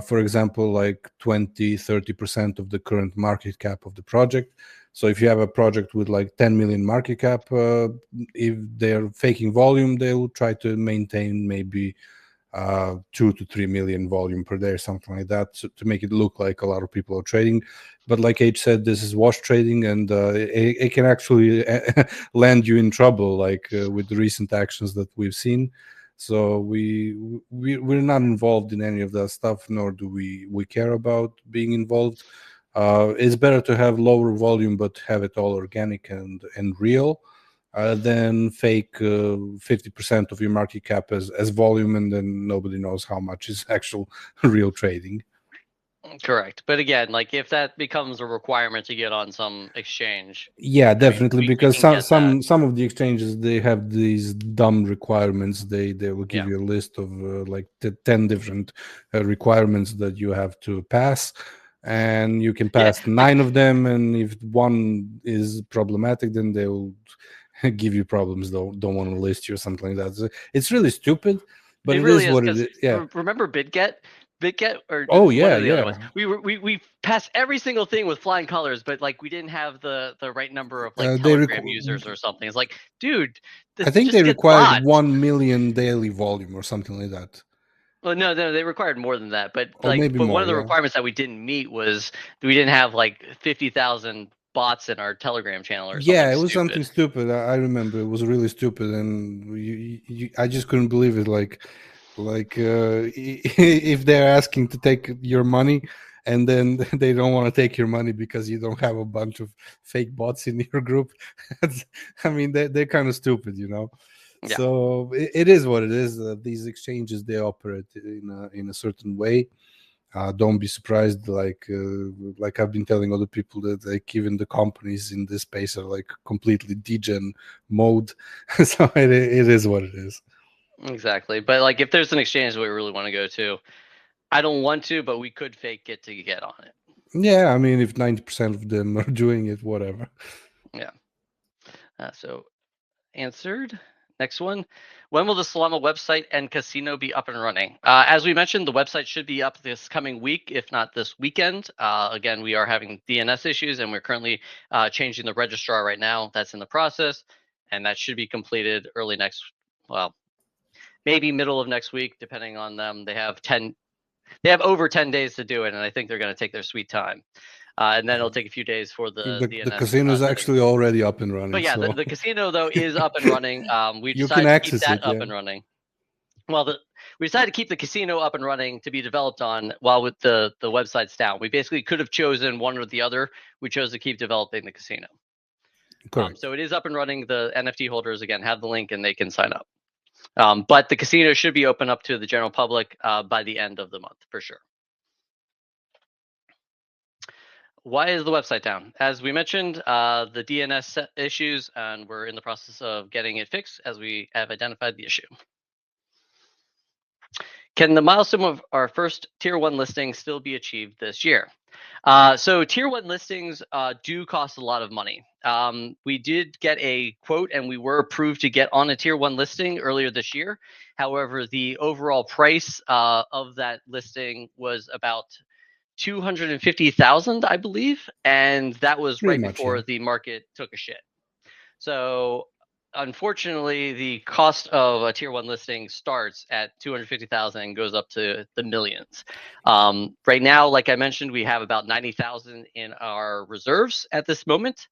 Speaker 2: For example, like 20-30% of the current market cap of the project. So if you have a project with like 10 million market cap, if they're faking volume, they'll try to maintain maybe 2 to 3 million volume per day or something like that, to make it look like a lot of people are trading. But like H said, this is wash trading, and it can actually land you in trouble, like with the recent actions that we've seen. So we're not involved in any of that stuff, nor do we care about being involved. It's better to have lower volume but have it all organic and real, than fake 50% of your market cap as volume, and then nobody knows how much is actual real trading.
Speaker 1: Correct. But again, like if that becomes a requirement to get on some exchange,
Speaker 2: Yeah,
Speaker 1: I mean,
Speaker 2: definitely,
Speaker 1: we
Speaker 2: because
Speaker 1: can
Speaker 2: some
Speaker 1: get that.
Speaker 2: some of the exchanges, they have these dumb requirements. They will give
Speaker 1: Yeah.
Speaker 2: you a list of like 10 different requirements that you have to pass, and you can
Speaker 1: Yeah.
Speaker 2: pass 9 of them, and if one is problematic, then they will give you problems. Don't want to list you or something like that. So it's really stupid, but
Speaker 1: It
Speaker 2: it
Speaker 1: really
Speaker 2: is
Speaker 1: is
Speaker 2: what it
Speaker 1: because
Speaker 2: is. Yeah.
Speaker 1: remember BitGet or
Speaker 2: Oh
Speaker 1: one
Speaker 2: yeah,
Speaker 1: of the other ones.
Speaker 2: yeah.
Speaker 1: We passed every single thing with flying colors, but like we didn't have the right number of like
Speaker 2: They
Speaker 1: Telegram users or something. It's like, dude,
Speaker 2: I think they
Speaker 1: just get
Speaker 2: required
Speaker 1: bots.
Speaker 2: 1 million daily volume or something like that,
Speaker 1: Well, no, they required more than that. But
Speaker 2: or
Speaker 1: like,
Speaker 2: maybe
Speaker 1: but one
Speaker 2: more.
Speaker 1: of the
Speaker 2: Yeah.
Speaker 1: requirements that we didn't meet was we didn't have like 50,000 bots in our Telegram channel or something
Speaker 2: Yeah, it was something
Speaker 1: stupid.
Speaker 2: stupid. I remember it was really stupid, and I just couldn't believe it. Like if they're asking to take your money, and then they don't want to take your money because you don't have a bunch of fake bots in your group. I mean, they're kind of stupid, you know.
Speaker 1: Yeah.
Speaker 2: So it is what it is. These exchanges, they operate in a certain way. Don't be surprised, like I've been telling other people, that like even the companies in this space are like completely degen mode. So it is what it is.
Speaker 1: Exactly. But like, if there's an exchange that we really want to go to, I don't want to, but we could fake it to get on it.
Speaker 2: Yeah, I mean, if 90% of them are doing it, whatever.
Speaker 1: Yeah. So answered. Next one. When will the Solana website and casino be up and running? As we mentioned, the website should be up this coming week, if not this weekend. Again, we are having DNS issues, and we're currently changing the registrar right now. That's in the process, and that should be completed early next. Well, maybe middle of next week, depending on them. They have 10. They have over 10 days to do it, and I think they're going to take their sweet time. And then it'll take a few days for the
Speaker 2: The
Speaker 1: DNS
Speaker 2: casino is
Speaker 1: settings.
Speaker 2: actually already up and
Speaker 1: But
Speaker 2: running,
Speaker 1: yeah,
Speaker 2: so
Speaker 1: the casino though is up and running. We
Speaker 2: you can
Speaker 1: decided to keep
Speaker 2: access
Speaker 1: that
Speaker 2: it.
Speaker 1: up
Speaker 2: Yeah,
Speaker 1: and running. Well, we decided to keep the casino up and running to be developed on while with the website's down. We basically could have chosen one or the other. We chose to keep developing the casino.
Speaker 2: correct.
Speaker 1: So it is up and running. The NFT holders again have the link and they can sign up. But the casino should be open up to the general public by the end of the month for sure. Why is the website down? As we mentioned, the DNS issues, and we're in the process of getting it fixed as we have identified the issue. Can the milestone of our first tier 1 listing still be achieved this year? So tier 1 listings do cost a lot of money. We did get a quote and we were approved to get on a tier 1 listing earlier this year. However, the overall price of that listing was about 250,000, I believe, and that was
Speaker 2: Pretty
Speaker 1: right
Speaker 2: much, yeah.
Speaker 1: before the market took a shit. So unfortunately, the cost of a tier 1 listing starts at 250,000 and goes up to the millions. Right now, like I mentioned, we have about 90,000 in our reserves at this moment.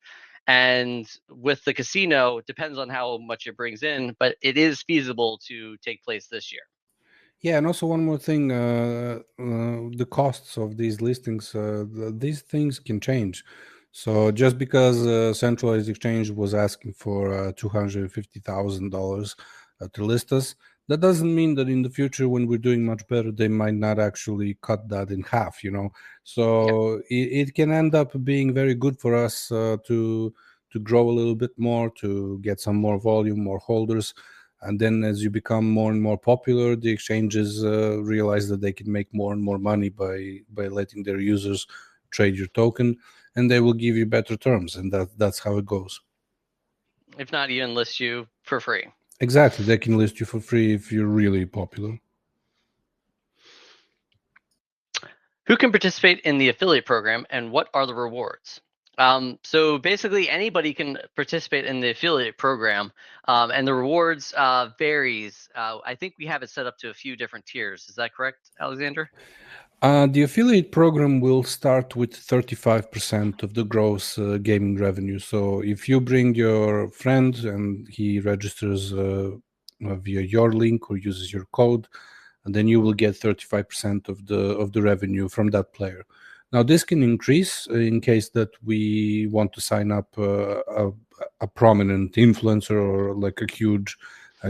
Speaker 1: And with the casino, it depends on how much it brings in, but it is feasible to take place this year.
Speaker 2: Yeah, and also one more thing, the costs of these listings, these things can change. So just because centralized exchange was asking for $250,000 to list us, that doesn't mean that in the future, when we're doing much better, they might not actually cut that in half, you know.
Speaker 1: Yeah.
Speaker 2: So it can end up being very good for us to grow a little bit more, to get some more volume, more holders. And then as you become more and more popular, the exchanges realize that they can make more and more money by letting their users trade your token, and they will give you better terms, and that's how it goes.
Speaker 1: If not even list you for free.
Speaker 2: Exactly, they can list you for free if you're really popular.
Speaker 1: Who can participate in the affiliate program and what are the rewards? So basically, anybody can participate in the affiliate program, and the rewards varies. I think we have it set up to a few different tiers. Is that correct, Alexander?
Speaker 2: The affiliate program will start with 35% of the gross gaming revenue. So if you bring your friend and he registers via your link or uses your code, and then you will get 35% of the revenue from that player. Now this can increase in case that we want to sign up a prominent influencer or like a huge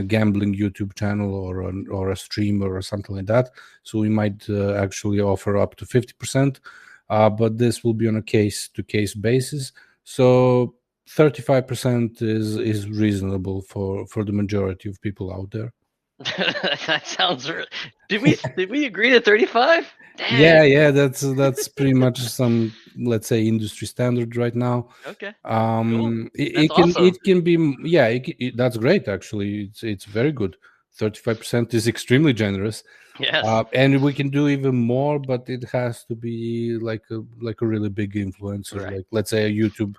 Speaker 2: gambling YouTube channel or a streamer or something like that. So we might actually offer up to 50%, but this will be on a case to case basis. So 35% is reasonable for the majority of people out there.
Speaker 1: That sounds. Did we agree to 35?
Speaker 2: Yeah,
Speaker 1: Dang.
Speaker 2: yeah, that's pretty much some, let's say, industry standard right now.
Speaker 1: Okay. Cool. That's
Speaker 2: It
Speaker 1: awesome.
Speaker 2: can be, yeah, that's great actually. It's very good. 35% is extremely generous.
Speaker 1: Yes.
Speaker 2: And we can do even more, but it has to be like a really big influencer,
Speaker 1: Right.
Speaker 2: like let's say a YouTube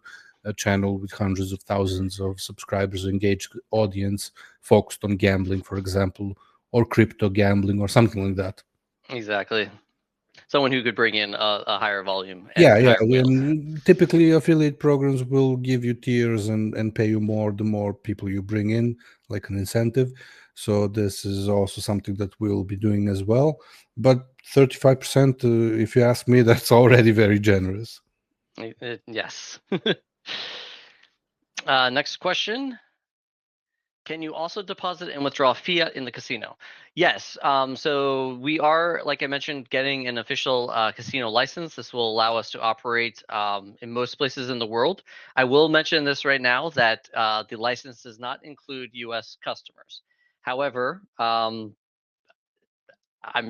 Speaker 2: channel with hundreds of thousands of subscribers, engaged audience focused on gambling, for example, or crypto gambling or something like that.
Speaker 1: Exactly. Someone who could bring in a higher volume
Speaker 2: Yeah,
Speaker 1: and
Speaker 2: yeah.
Speaker 1: higher whales.
Speaker 2: Typically, affiliate programs will give you tiers and pay you more the more people you bring in, like an incentive. So this is also something that we'll be doing as well. But 35%, if you ask me, that's already very generous.
Speaker 1: Yes. Next question. Can you also deposit and withdraw fiat in the casino? Yes. So we are, like I mentioned, getting an official casino license. This will allow us to operate in most places in the world. I will mention this right now that the license does not include U.S. customers. However, I'm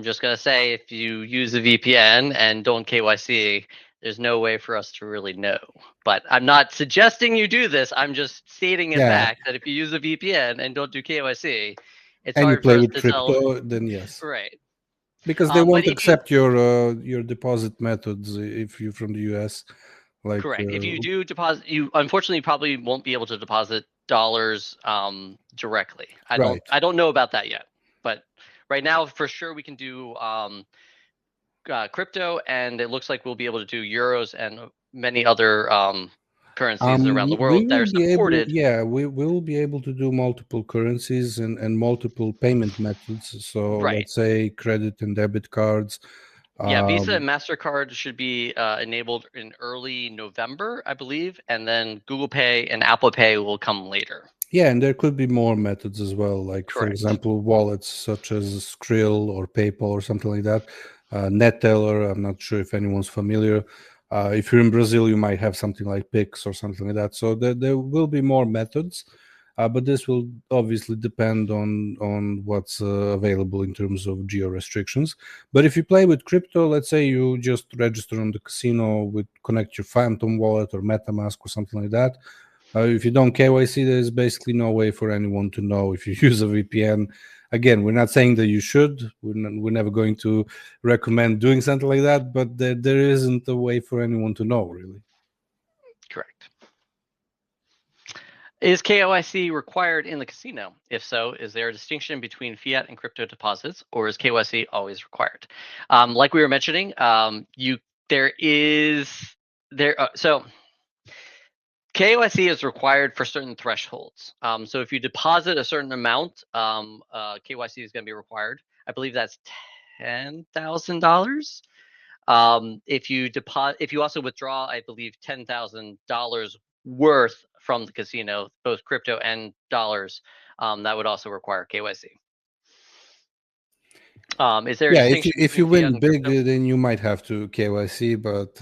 Speaker 1: just gonna say if you use a VPN and don't KYC, there's no way for us to really know. But I'm not suggesting you do this. I'm just stating a
Speaker 2: Yeah.
Speaker 1: fact that if you use a VPN and don't do KYC, it's
Speaker 2: And you
Speaker 1: hard for
Speaker 2: play
Speaker 1: us
Speaker 2: with
Speaker 1: to tell.
Speaker 2: crypto, then yes.
Speaker 1: Right.
Speaker 2: Because they
Speaker 1: But
Speaker 2: won't
Speaker 1: if you
Speaker 2: accept your deposit methods if you're from the US. Like,
Speaker 1: correct, if you do deposit, you unfortunately probably won't be able to deposit dollars directly. I don't
Speaker 2: right.
Speaker 1: I don't know about that yet, but right now for sure we can do crypto, and it looks like we'll be able to do euros and many other currencies around the
Speaker 2: We
Speaker 1: world that
Speaker 2: will
Speaker 1: are
Speaker 2: be able,
Speaker 1: supported.
Speaker 2: yeah, we will be able to do multiple currencies and multiple payment methods. So
Speaker 1: Right.
Speaker 2: let's say credit and debit cards.
Speaker 1: Yeah, Visa
Speaker 2: Um,
Speaker 1: and MasterCard should be enabled in early November, I believe, and then Google Pay and Apple Pay will come later.
Speaker 2: yeah, and there could be more methods as well, like for
Speaker 1: Correct.
Speaker 2: example, wallets such as Skrill or PayPal or something like that. NetTeller, I'm not sure if anyone's familiar. If you're in Brazil, you might have something like Pix or something like that. So there will be more methods. But this will obviously depend on what's available in terms of geo restrictions. But if you play with crypto, let's say you just register on the casino with connect your Phantom wallet or MetaMask or something like that. If you don't KYC, there's basically no way for anyone to know if you use a VPN. Again, we're not saying that you should. We're never going to recommend doing something like that, but there isn't a way for anyone to know, really.
Speaker 1: Correct. Is KYC required in the casino? If so, is there a distinction between fiat and crypto deposits, or is KYC always required? Like we were mentioning, you there is there. So KYC is required for certain thresholds. So if you deposit a certain amount, KYC is going to be required. I believe that's $10,000. If you also withdraw, I believe $10,000 worth from the casino, both crypto and dollars, that would also require KYC. Is there a
Speaker 2: Yeah,
Speaker 1: distinction
Speaker 2: if
Speaker 1: between
Speaker 2: you
Speaker 1: fiat
Speaker 2: win
Speaker 1: and
Speaker 2: big,
Speaker 1: crypto?
Speaker 2: then you might have to KYC, but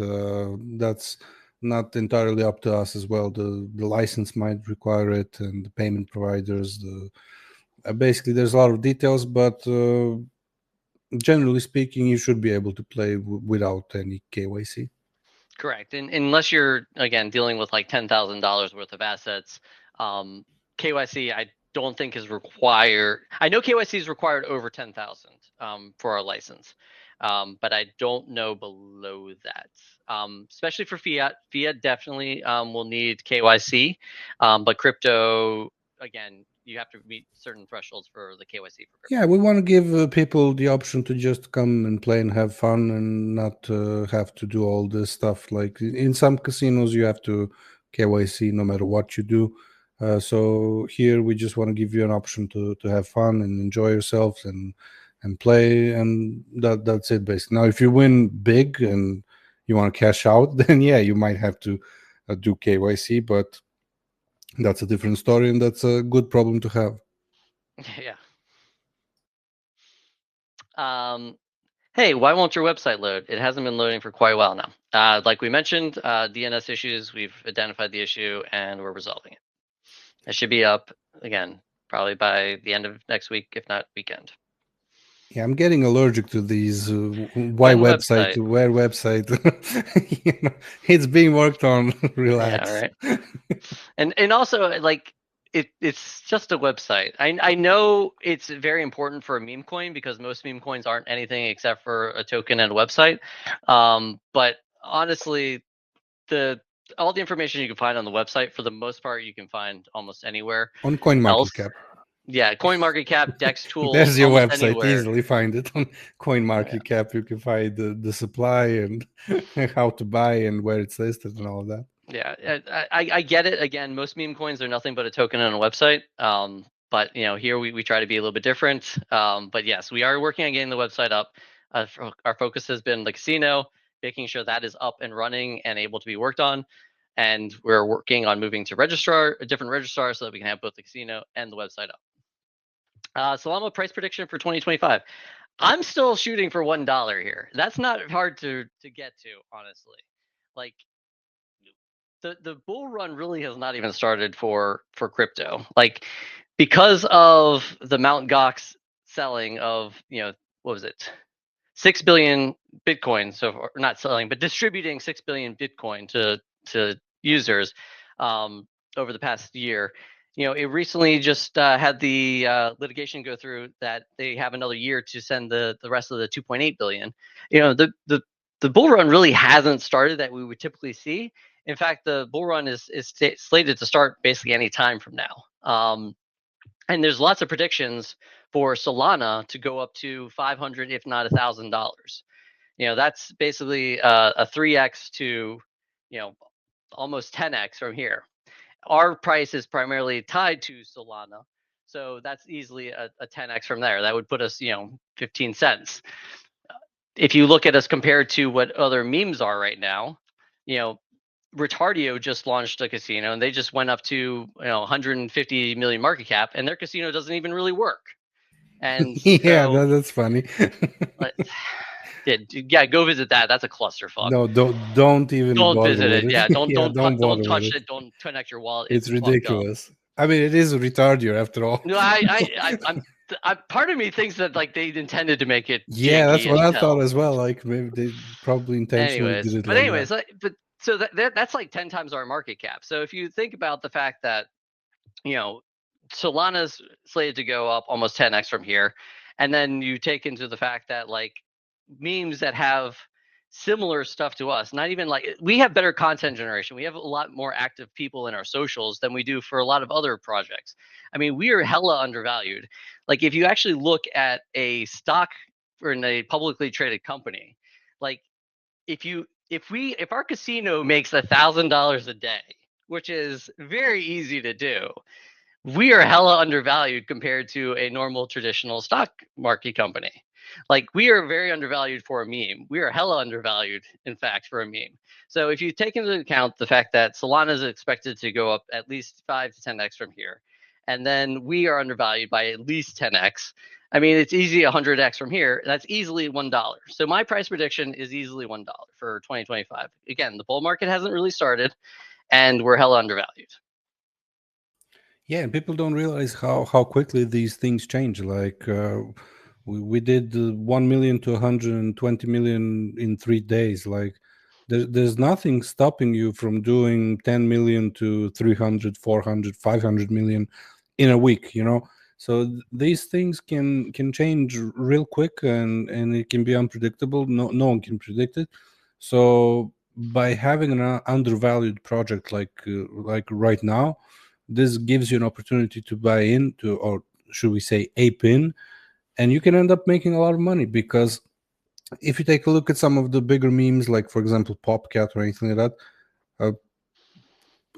Speaker 2: that's not entirely up to us as well. The license might require it, and the payment providers. Basically, there's a lot of details, but generally speaking, you should be able to play without any KYC.
Speaker 1: Correct. And unless you're again dealing with like $10,000 worth of assets, KYC I don't think is required. I know KYC is required over 10,000 for our license, but I don't know below that. Especially for fiat. Fiat definitely will need KYC, but crypto again you have to meet certain thresholds for the KYC for
Speaker 2: Yeah,
Speaker 1: crypto.
Speaker 2: we want to give people the option to just come and play and have fun and not have to do all this stuff. Like in some casinos, you have to KYC no matter what you do. So here we just want to give you an option to have fun and enjoy yourselves and play, and that's it basically. Now, if you win big and you want to cash out, then yeah, you might have to do KYC, but that's a different story, and that's a good problem to have.
Speaker 1: Yeah. Hey, why won't your website load? It hasn't been loading for quite a while now. Like we mentioned, DNS issues, we've identified the issue and we're resolving it. It should be up again, probably by the end of next week, if not weekend.
Speaker 2: Yeah, I'm getting allergic to these. Why
Speaker 1: One
Speaker 2: website?
Speaker 1: website.
Speaker 2: Where website? It's being worked on.
Speaker 1: Yeah,
Speaker 2: Relax.
Speaker 1: right. And also like it's just a website. I know it's very important for a meme coin because most meme coins aren't anything except for a token and a website. But honestly, the all the information you can find on the website for the most part you can find almost anywhere
Speaker 2: On
Speaker 1: else.
Speaker 2: CoinMarketCap.
Speaker 1: Yeah, CoinMarketCap, Dex tools,
Speaker 2: There's your
Speaker 1: almost
Speaker 2: website.
Speaker 1: anywhere.
Speaker 2: Easily find it on
Speaker 1: Yeah,
Speaker 2: CoinMarketCap. You can find the supply and how to buy and where it's listed and all of that.
Speaker 1: yeah, I get it. Again, most meme coins are nothing but a token on a website. But here we try to be a little bit different. But yes, we are working on getting the website up. Our focus has been the casino, making sure that is up and running and able to be worked on. And we're working on moving to a different registrar, so that we can have both the casino and the website up. Solama price prediction for 2025. I'm still shooting for $1 here. That's not hard to get to, honestly. Like the bull run really has not even started for crypto. Like because of the Mount Gox selling of what was it, 6 billion Bitcoin, so far, not selling but distributing 6 billion Bitcoin to users over the past year. It recently just had the litigation go through that they have another year to send the rest of the 2.8 billion. The bull run really hasn't started that we would typically see. In fact, the bull run is slated to start basically any time from now. And there's lots of predictions for Solana to go up to 500, if not $1,000. That's basically a 3x to almost 10x from here. Our price is primarily tied to Solana, so that's easily a 10x from there. That would put us 15 cents. If you look at us compared to what other memes are right now, you know, Retardio just launched a casino and they just went up to 150 million market cap, and their casino doesn't even really work. And
Speaker 2: Yeah,
Speaker 1: so,
Speaker 2: that's funny.
Speaker 1: yeah, go visit that. That's a clusterfuck.
Speaker 2: No, don't even
Speaker 1: Don't
Speaker 2: bother
Speaker 1: visit
Speaker 2: with
Speaker 1: it.
Speaker 2: it.
Speaker 1: Yeah, don't
Speaker 2: Yeah,
Speaker 1: don't
Speaker 2: don't
Speaker 1: don't
Speaker 2: bother with
Speaker 1: touch
Speaker 2: it.
Speaker 1: it. Don't connect your wallet.
Speaker 2: It's
Speaker 1: It's fucked up.
Speaker 2: ridiculous. I mean, it is a retardio after all.
Speaker 1: No, part of me thinks that like they intended to make it
Speaker 2: Yeah, that's
Speaker 1: janky
Speaker 2: what
Speaker 1: as
Speaker 2: I thought
Speaker 1: hell.
Speaker 2: as well. Like maybe they probably intentionally did it like that.
Speaker 1: But so that's like 10 times our market cap. So if you think about the fact that you know Solana's slated to go up almost 10x from here, and then you take into the fact that like memes that have similar stuff to us, not even like we have better content generation, we have a lot more active people in our socials than we do for a lot of other projects. I mean, we are hella undervalued. Like if you actually look at a stock or in a publicly traded company, like if our casino makes $1,000 a day, which is very easy to do, we are hella undervalued compared to a normal traditional stock market company. Like we are very undervalued for a meme. We are hella undervalued, in fact, for a meme. So if you take into account the fact that Solana is expected to go up at least 5 to 10x from here, and then we are undervalued by at least 10x. I mean, it's easy 100x from here. That's easily $1. So my price prediction is easily $1 for 2025. Again, the bull market hasn't really started, and we're hella undervalued.
Speaker 2: Yeah, and people don't realize how quickly these things change. Like we did 1 million to 120 million in 3 days. Like there's nothing stopping you from doing 10 million to 300, 400, 500 million in a week. So these things can change real quick, and it can be unpredictable. No one can predict it. So by having an undervalued project like right now, this gives you an opportunity to buy into, or should we say ape in, and you can end up making a lot of money. Because if you take a look at some of the bigger memes, like for example Popcat or anything like that, uh,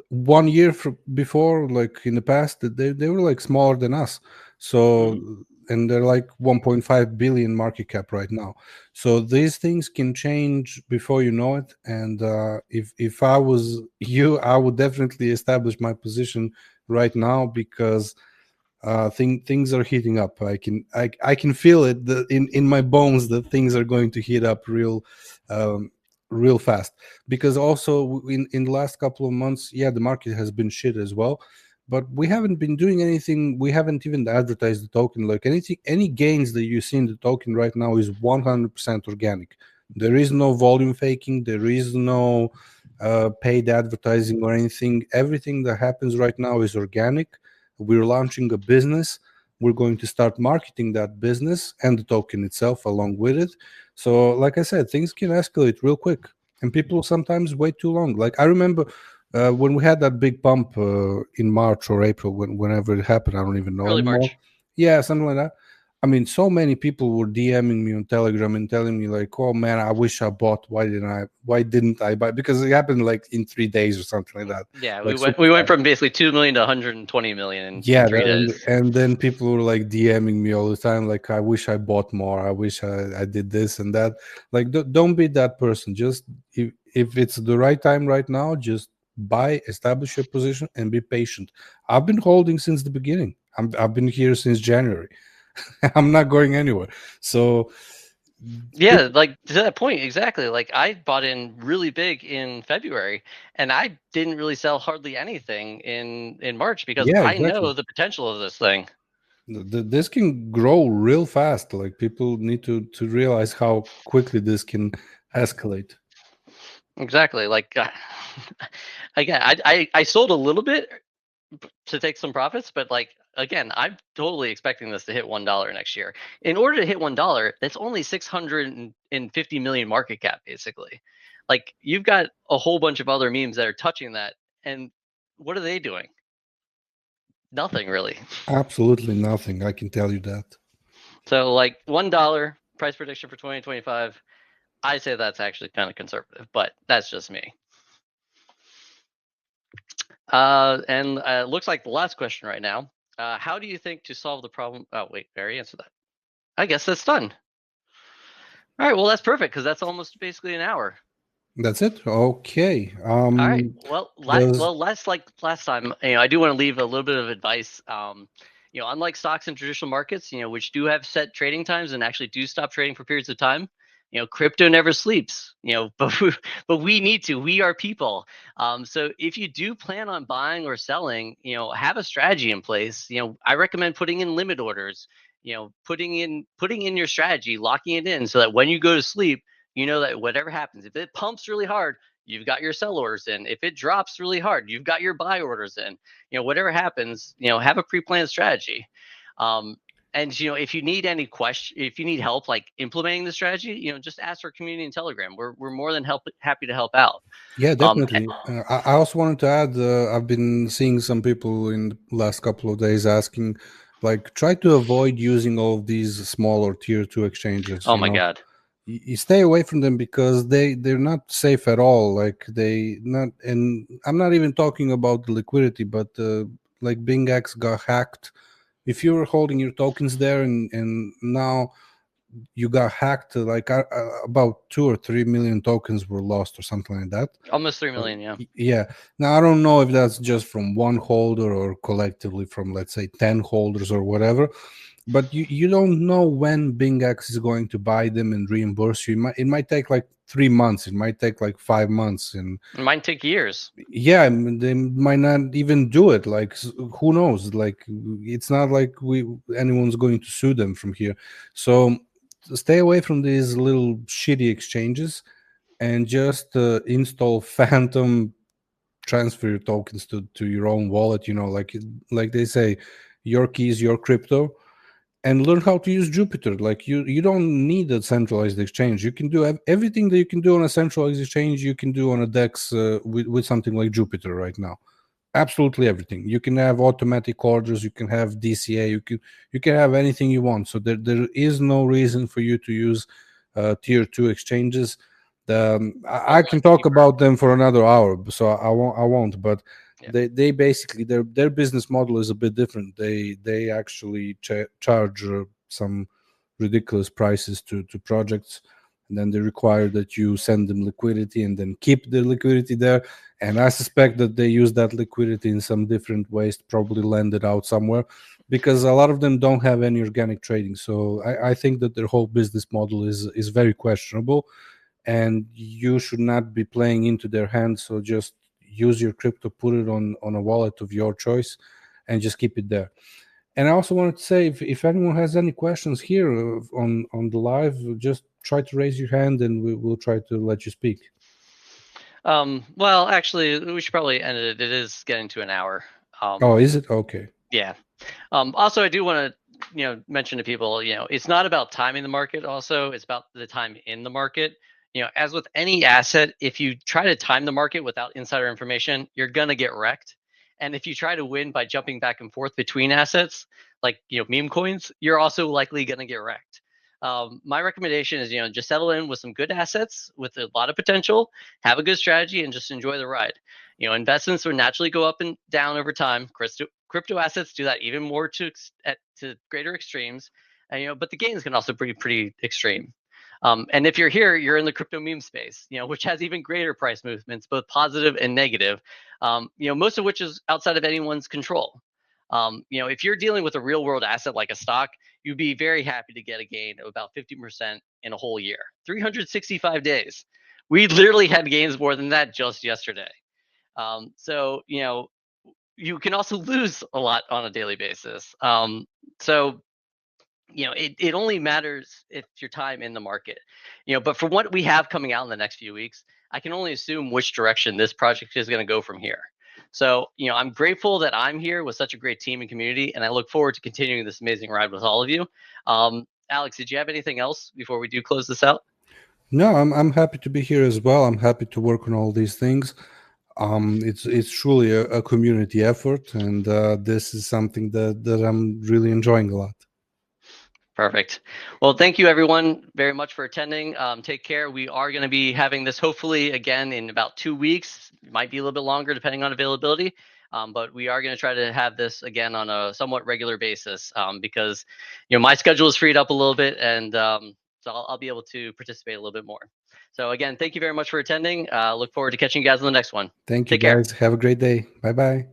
Speaker 2: 1 year before, like in the past, they were like smaller than us. So and they're like 1.5 billion market cap right now. So these things can change before you know it. And if I was you, I would definitely establish my position right now, because things are heating up. I can feel it in my bones that things are going to heat up um, real fast. Because also in the last couple of months, yeah, the market has been shit as well, but we haven't been doing anything. We haven't even advertised the token. Like any gains that you see in the token right now is 100% organic. There is no volume faking. There is no paid advertising or anything. Everything that happens right now is organic. We're launching a business. We're going to start marketing that business and the token itself along with it. So like I said, things can escalate real quick, and people sometimes wait too long. Like I remember when we had that big pump in March or April, whenever it happened, I don't even know
Speaker 1: Early
Speaker 2: anymore.
Speaker 1: March.
Speaker 2: Yeah, something like that. I mean, so many people were DMing me on Telegram and telling me like, "Oh man, I wish I bought. Why didn't I buy?" Because it happened like in 3 days or something like that.
Speaker 1: Yeah, we
Speaker 2: Like
Speaker 1: went
Speaker 2: super
Speaker 1: we went
Speaker 2: fast.
Speaker 1: from basically 2 million to 120 million in
Speaker 2: Yeah,
Speaker 1: 3 days.
Speaker 2: and then people were like DMing me all the time, like, "I wish I bought more. I wish I did this and that." Like, don't be that person. Just if it's the right time right now, just buy, establish your position, and be patient. I've been holding since the beginning. I've been here since January. I'm not going anywhere. So,
Speaker 1: Yeah, like to that point, exactly. Like I bought in really big in February, and I didn't really sell hardly anything in March because
Speaker 2: yeah,
Speaker 1: I know
Speaker 2: exactly.
Speaker 1: the potential of this thing.
Speaker 2: This can grow real fast. Like people need to realize how quickly this can escalate.
Speaker 1: Exactly. Like again, I sold a little bit to take some profits, but like again, I'm totally expecting this to hit $1 next year. In order to hit $1, that's only 650 million market cap, basically. Like you've got a whole bunch of other memes that are touching that, and what are they doing? Nothing really.
Speaker 2: Absolutely nothing. I can tell you that.
Speaker 1: So like $1 price prediction for 2025. I say that's actually kind of conservative, but that's just me. And it looks like the last question right now. How do you think to solve the problem? Oh wait, Barry, answer that. I guess that's done. All right, well that's perfect because that's almost basically an hour.
Speaker 2: That's it. Okay.
Speaker 1: All right. Well,
Speaker 2: Does
Speaker 1: less like last time, I do want to leave a little bit of advice. Unlike stocks and traditional markets, which do have set trading times and actually do stop trading for periods of time, crypto never sleeps. But we need to. We are people. So if you do plan on buying or selling, have a strategy in place. I recommend putting in limit orders. Putting in your strategy, locking it in, so that when you go to sleep, you know that whatever happens, if it pumps really hard, you've got your sell orders in. If it drops really hard, you've got your buy orders in. Whatever happens, have a pre-planned strategy. Um, and if you need any question, if you need help like implementing the strategy, just ask our community in Telegram. We're more than happy to help out.
Speaker 2: Yeah,
Speaker 1: Um,
Speaker 2: definitely. I also wanted to add. I've been seeing some people in the last couple of days asking, like, try to avoid using all of these smaller tier two exchanges.
Speaker 1: oh my God.
Speaker 2: You stay away from them because they're not safe at all. Like they not, and I'm not even talking about the liquidity, but like BingX got hacked. If you're holding your tokens there, and now you got hacked. Like about 2 or 3 million tokens were lost or something like that.
Speaker 1: Almost 3 million. Yeah.
Speaker 2: Yeah. Now I don't know if that's just from one holder or collectively from, let's say, 10 holders or whatever. But you don't know when BingX is going to buy them and reimburse you. It might take like 3 months. It might take like 5 months, and
Speaker 1: It might take years.
Speaker 2: yeah, they might not even do it. Like who knows? Like it's not like we anyone's going to sue them from here. So stay away from these little shitty exchanges and just install Phantom, transfer your tokens to your own wallet. Like they say, your keys, your crypto, and learn how to use Jupiter. Like you don't need a centralized exchange. You can do everything that you can do on a centralized exchange. You can do on a DEX with something like Jupiter right now. Absolutely everything. You can have automatic orders. You can have DCA. You can have anything you want. So there is no reason for you to use tier two exchanges. I can talk about them for another hour, so I won't. But
Speaker 1: Yeah.
Speaker 2: they basically their business model is a bit different. They actually charge some ridiculous prices to projects, and then they require that you send them liquidity and then keep the liquidity there. And I suspect that they use that liquidity in some different ways to probably lend it out somewhere, because a lot of them don't have any organic trading. So I think that their whole business model is very questionable, and you should not be playing into their hands. So just use your crypto, put it on a wallet of your choice, and just keep it there. And I also wanted to say, if anyone has any questions here on the live, just try to raise your hand and we'll try to let you speak.
Speaker 1: Well, actually, we should probably end it. It is getting to an hour.
Speaker 2: Oh, is it? Okay.
Speaker 1: Yeah. Also, I do want to, mention to people, it's not about timing the market. Also, it's about the time in the market. As with any asset, if you try to time the market without insider information, you're gonna get wrecked. And if you try to win by jumping back and forth between assets, like meme coins, you're also likely gonna get wrecked. My recommendation is, just settle in with some good assets with a lot of potential, have a good strategy, and just enjoy the ride. Investments will naturally go up and down over time. Crypto assets do that even more to greater extremes, and, but the gains can also be pretty extreme. And if you're here, you're in the crypto meme space, which has even greater price movements, both positive and negative. Most of which is outside of anyone's control. If you're dealing with a real world asset like a stock, you'd be very happy to get a gain of about 50% in a whole year, 365 days. We literally had gains more than that just yesterday. So you can also lose a lot on a daily basis. So it only matters if your time in the market. But for what we have coming out in the next few weeks, I can only assume which direction this project is going to go from here. So I'm grateful that I'm here with such a great team and community, and I look forward to continuing this amazing ride with all of you. Alex, did you have anything else before we do close this out?
Speaker 2: No, I'm happy to be here as well. I'm happy to work on all these things. It's truly a community effort, and this is something that I'm really enjoying a lot.
Speaker 1: Perfect. Well, thank you everyone very much for attending. Take care. We are going to be having this hopefully again in about 2 weeks. It might be a little bit longer depending on availability. But we are going to try to have this again on a somewhat regular basis because my schedule is freed up a little bit, and so I'll be able to participate a little bit more. So again, thank you very much for attending. Look forward to catching you guys on the next one.
Speaker 2: Thank you,
Speaker 1: Take care.
Speaker 2: guys. Have a great day. Bye bye.